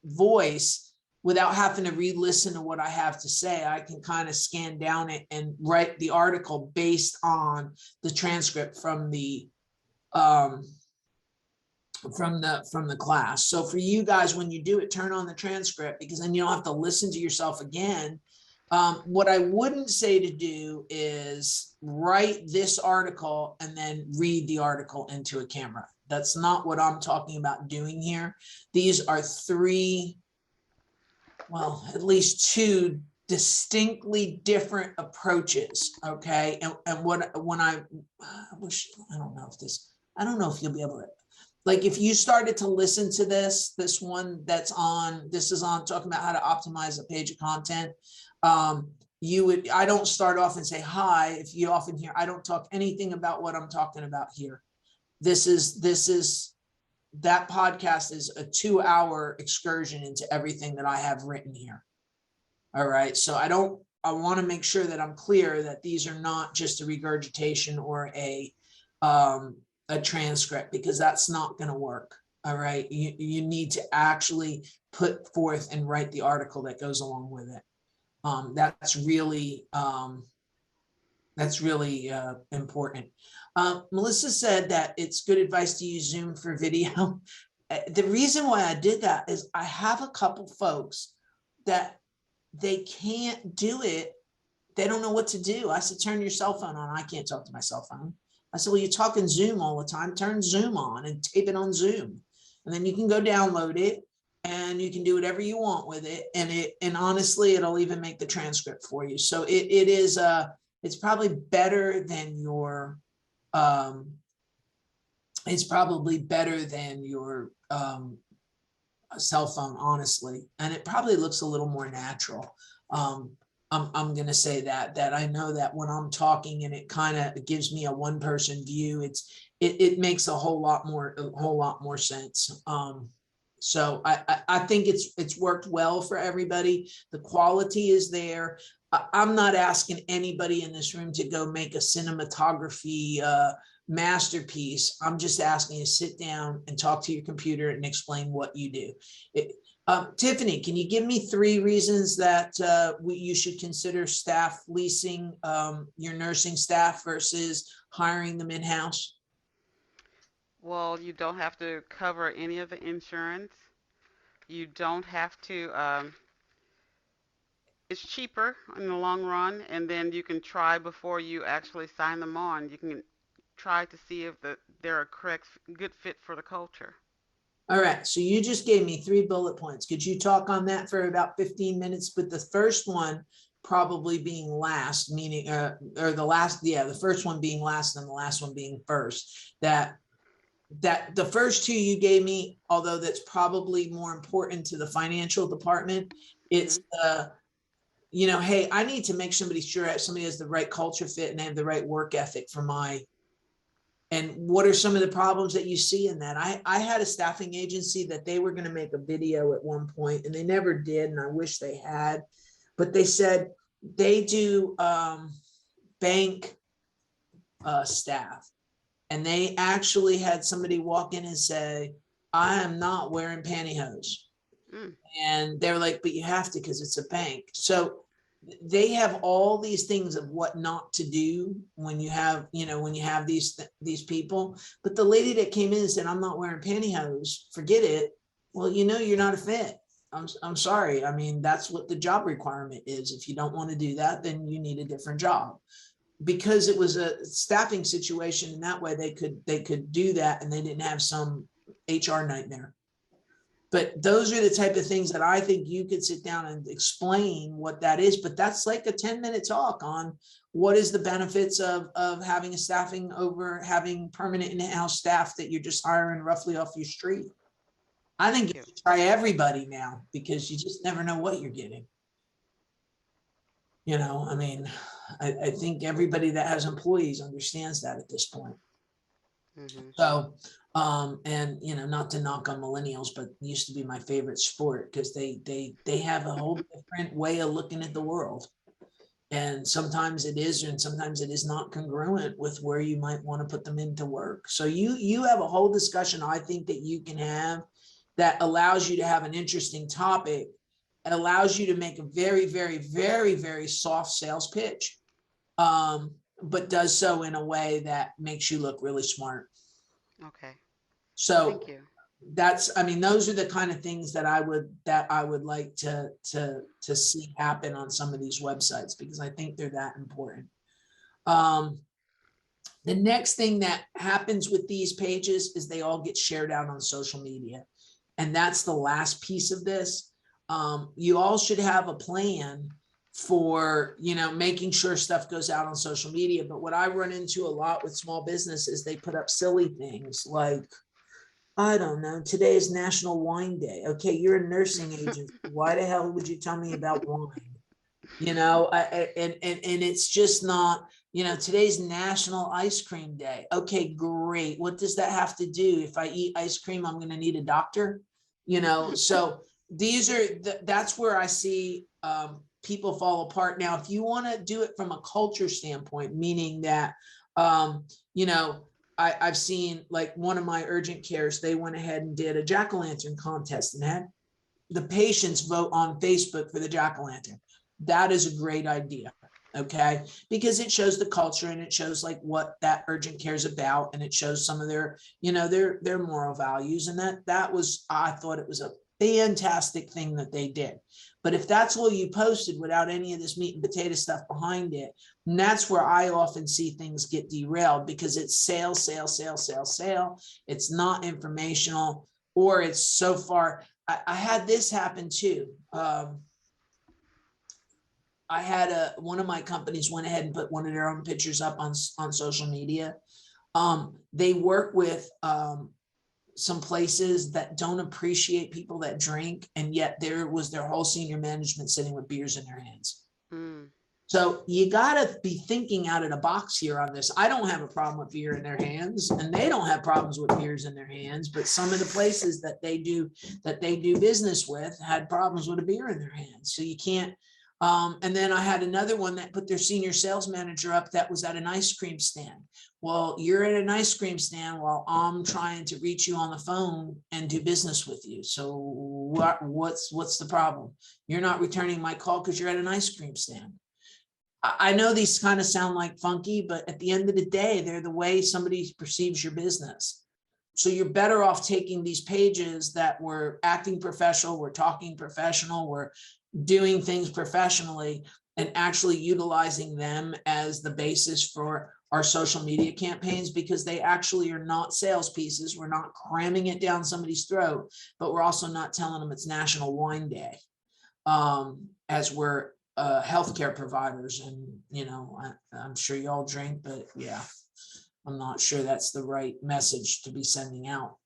voice without having to re-listen to what I have to say. I can kind of scan down it and write the article based on the transcript from the class. So for you guys, when you do it, turn on the transcript because then you don't have to listen to yourself again. What I wouldn't say to do is write this article and then read the article into a camera. That's not what I'm talking about doing here. These are at least two distinctly different approaches. Okay. And I don't know if you'll be able to, like, if you started to listen to this one this is on talking about how to optimize a page of content. I don't start off and say, hi, if you often hear, I don't talk anything about what I'm talking about here. That podcast is a 2-hour excursion into everything that I have written here. All right. So I want to make sure that I'm clear that these are not just a regurgitation or a transcript, because that's not going to work. All right, you need to actually put forth and write the article that goes along with it. That's really important. Melissa said that it's good advice to use Zoom for video. The reason why I did that is I have a couple folks that they can't do it. They don't know what to do. I said, turn your cell phone on. I can't talk to my cell phone. I said, well, you're talking Zoom all the time. Turn Zoom on and tape it on Zoom. And then you can go download it and you can do whatever you want with it. And honestly, it'll even make the transcript for you. So it's probably better than your, cell phone, honestly. And it probably looks a little more natural. I'm going to say that I know that when I'm talking and it kind of gives me a one person view, it makes a whole lot more sense. So I think it's worked well for everybody. The quality is there. I'm not asking anybody in this room to go make a cinematography masterpiece. I'm just asking you to sit down and talk to your computer and explain what you do. Tiffany, can you give me 3 reasons that you should consider staff leasing your nursing staff versus hiring them in-house? Well, you don't have to cover any of the insurance. You don't have to, it's cheaper in the long run, and then you can try before you actually sign them on. You can try to see if they're a good fit for the culture. All right, so you just gave me 3 bullet points. Could you talk on that for about 15 minutes? But the first one probably being last, meaning, or the first one being last and the last one being first. That the first 2 you gave me, although that's probably more important to the financial department, it's hey, I need to make somebody has the right culture fit and they have the right work ethic for my. And what are some of the problems that you see in that? I had a staffing agency that they were going to make a video at one point and they never did. And I wish they had, but they said they do bank staff. And they actually had somebody walk in and say, I am not wearing pantyhose. And they're like, but you have to because it's a bank. So they have all these things of what not to do when you have these people. But the lady that came in and said, I'm not wearing pantyhose, forget it. Well, you're not a fit. I'm sorry. I mean, that's what the job requirement is. If you don't want to do that, then you need a different job. Because it was a staffing situation, and that way they could do that and they didn't have some HR nightmare. But those are the type of things that I think you could sit down and explain what that is. But that's like a 10-minute talk on what is the benefits of having a staffing over having permanent in-house staff that you're just hiring roughly off your street. I think you should try everybody now because you just never know what you're getting. I mean, I think everybody that has employees understands that at this point. So, and not to knock on millennials, but it used to be my favorite sport because they have a whole different way of looking at the world. And sometimes it is, and sometimes it is not congruent with where you might want to put them into work. So you have a whole discussion I think that you can have that allows you to have an interesting topic. It allows you to make a very, very, very, very soft sales pitch, but does so in a way that makes you look really smart. Okay. So thank you. Those are the kind of things that I would like to see happen on some of these websites because I think they're that important. The next thing that happens with these pages is they all get shared out on social media. And that's the last piece of this. You all should have a plan for, making sure stuff goes out on social media. But what I run into a lot with small business is they put up silly things like, I don't know, today is National Wine Day. Okay, you're a nursing agent. Why the hell would you tell me about wine? And it's just not, today's National Ice Cream Day. Okay, great. What does that have to do? If I eat ice cream, I'm going to need a doctor, so that's where I see people fall apart. Now, if you want to do it from a culture standpoint, meaning that, I've seen like one of my urgent cares, they went ahead and did a jack-o'-lantern contest and had the patients vote on Facebook for the jack-o'-lantern. That is a great idea. Okay, because it shows the culture and it shows like what that urgent care is about, and it shows some of their, you know, their moral values. And that was, I thought it was a fantastic thing that they did. But if that's all you posted without any of this meat and potato stuff behind it, and that's where I often see things get derailed, because it's sale, sale, sale, sale, sale. It's not informational, or it's so far. I had this happen too. I had one of my companies went ahead and put one of their own pictures up on social media. They work with some places that don't appreciate people that drink, and yet there was their whole senior management sitting with beers in their hands. Mm. So you got to be thinking out of the box here on this. I don't have a problem with beer in their hands, and they don't have problems with beers in their hands, but some of the places that they do business with had problems with a beer in their hands. So you can't. And then I had another one that put their senior sales manager up that was at an ice cream stand. Well, you're at an ice cream stand while I'm trying to reach you on the phone and do business with you. So what's the problem? You're not returning my call because you're at an ice cream stand. I know these kind of sound like funky, but at the end of the day, they're the way somebody perceives your business. So you're better off taking these pages that were acting professional, we're talking professional, we're doing things professionally, and actually utilizing them as the basis for our social media campaigns, because they actually are not sales pieces. We're not cramming it down somebody's throat, but we're also not telling them it's National Wine Day, as we're healthcare providers. And, you know, I'm sure y'all drink, but yeah, I'm not sure that's the right message to be sending out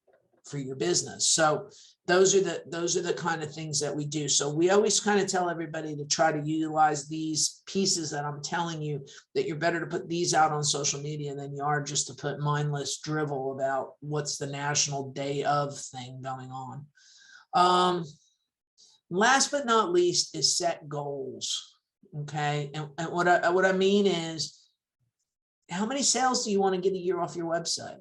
for your business. So those are the kind of things that we do. So we always kind of tell everybody to try to utilize these pieces that I'm telling you, that you're better to put these out on social media than you are just to put mindless drivel about what's the national day of thing going on. Last but not least is set goals. Okay. And what I mean is, how many sales do you want to get a year off your website?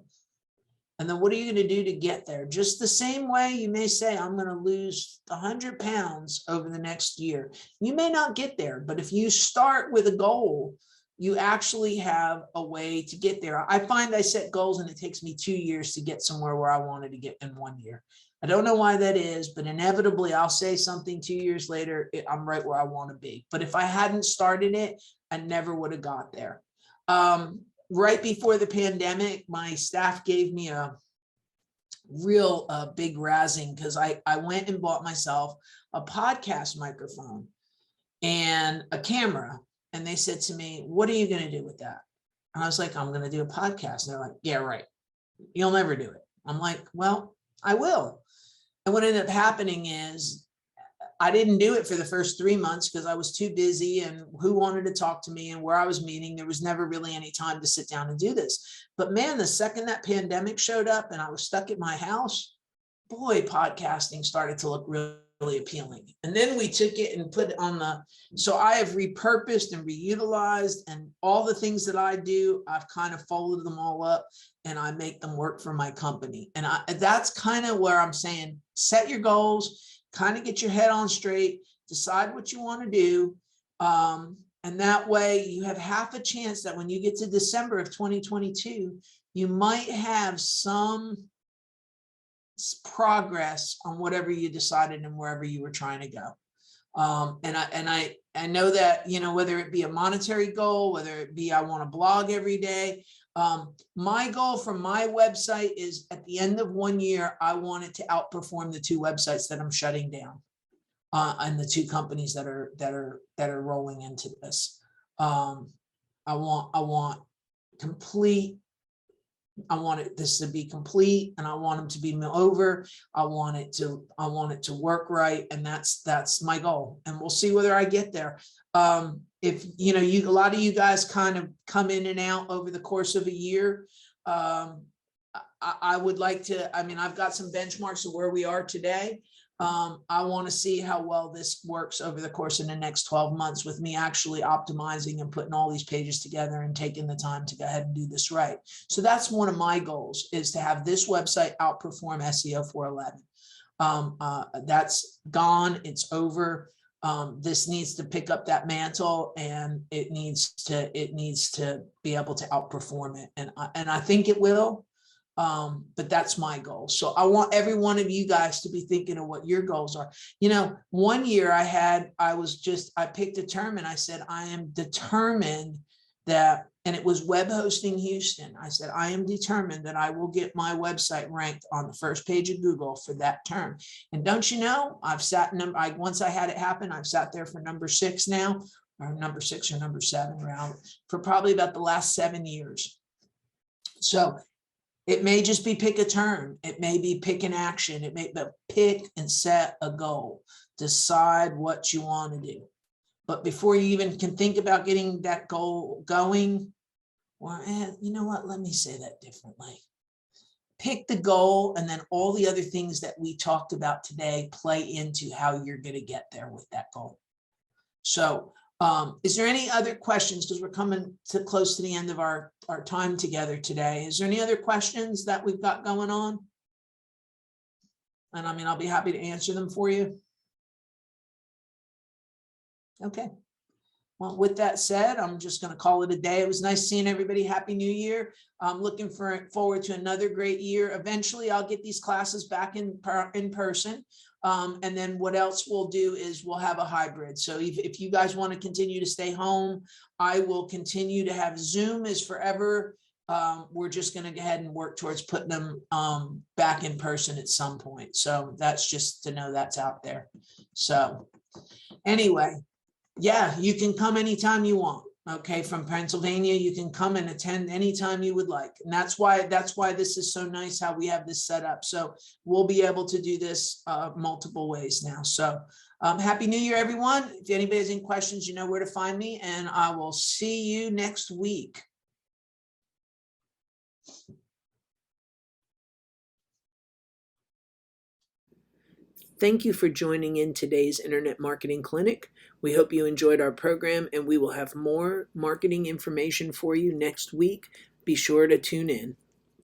And then what are you going to do to get there? Just the same way you may say, I'm going to lose 100 pounds over the next year. You may not get there, but if you start with a goal, you actually have a way to get there. I find I set goals and it takes me 2 years to get somewhere where I wanted to get in 1 year. I don't know why that is, but inevitably I'll say something 2 years later, I'm right where I want to be. But if I hadn't started it, I never would have got there. Right before the pandemic, my staff gave me a real big razzing, because I went and bought myself a podcast microphone and a camera. And they said to me, what are you going to do with that? And I was like, I'm going to do a podcast. And they're like, yeah, right. You'll never do it. I'm like, well, I will. And what ended up happening is I didn't do it for the first 3 months because I was too busy, and who wanted to talk to me and where I was meeting. There was never really any time to sit down and do this. But man, the second that pandemic showed up and I was stuck at my house, boy, podcasting started to look really appealing. And then we took it and put it on so I have repurposed and reutilized, and all the things that I do, I've kind of folded them all up and I make them work for my company. And that's kind of where I'm saying, set your goals, kind of get your head on straight, decide what you want to do. And that way you have half a chance that when you get to December of 2022, you might have some progress on whatever you decided and wherever you were trying to go. And I know that, you know, whether it be a monetary goal, whether it be I want to blog every day. My goal from my website is at the end of 1 year, I want it to outperform the 2 websites that I'm shutting down, and the 2 companies that are rolling into this. I want this to be complete, and I want them to be over. I want it to work right. And that's my goal. And we'll see whether I get there. If, you know, a lot of you guys kind of come in and out over the course of a year. I would like to, I mean, I've got some benchmarks of where we are today. I want to see how well this works over the course of the next 12 months with me actually optimizing and putting all these pages together and taking the time to go ahead and do this right. So that's one of my goals, is to have this website outperform SEO 411. That's gone. It's over. This needs to pick up that mantle, and it needs to be able to outperform it. And I think it will. But that's my goal. So I want every one of you guys to be thinking of what your goals are. You know, one year I picked a term and I said, I am determined that, and it was web hosting Houston. I said, I am determined that I will get my website ranked on the first page of Google for that term. And don't you know, once I had it happen, I've sat there for number 6 now, or number 6 or number 7 around, for probably about the last 7 years. So it may just be pick a term. It may be pick an action. It may be pick and set a goal. Decide what you want to do. But before you even can think about getting that goal going, well, you know what? Let me say that differently. Pick the goal, and then all the other things that we talked about today play into how you're going to get there with that goal. So is there any other questions? Because we're coming to close to the end of our time together today. Is there any other questions that we've got going on? And I mean, I'll be happy to answer them for you. Okay. Well, with that said, I'm just going to call it a day. It was nice seeing everybody. Happy New Year. I'm looking forward to another great year. Eventually, I'll get these classes back in person. And then what else we'll do is we'll have a hybrid. So if you guys want to continue to stay home, I will continue to have Zoom is forever. We're just going to go ahead and work towards putting them back in person at some point. So that's just to know that's out there. So anyway, yeah, you can come anytime you want. Okay, from Pennsylvania, you can come and attend anytime you would like. And that's why this is so nice how we have this set up. So we'll be able to do this multiple ways now. So Happy New Year, everyone. If anybody has any questions, you know where to find me, and I will see you next week. Thank you for joining in today's Internet Marketing Clinic. We hope you enjoyed our program, and we will have more marketing information for you next week. Be sure to tune in.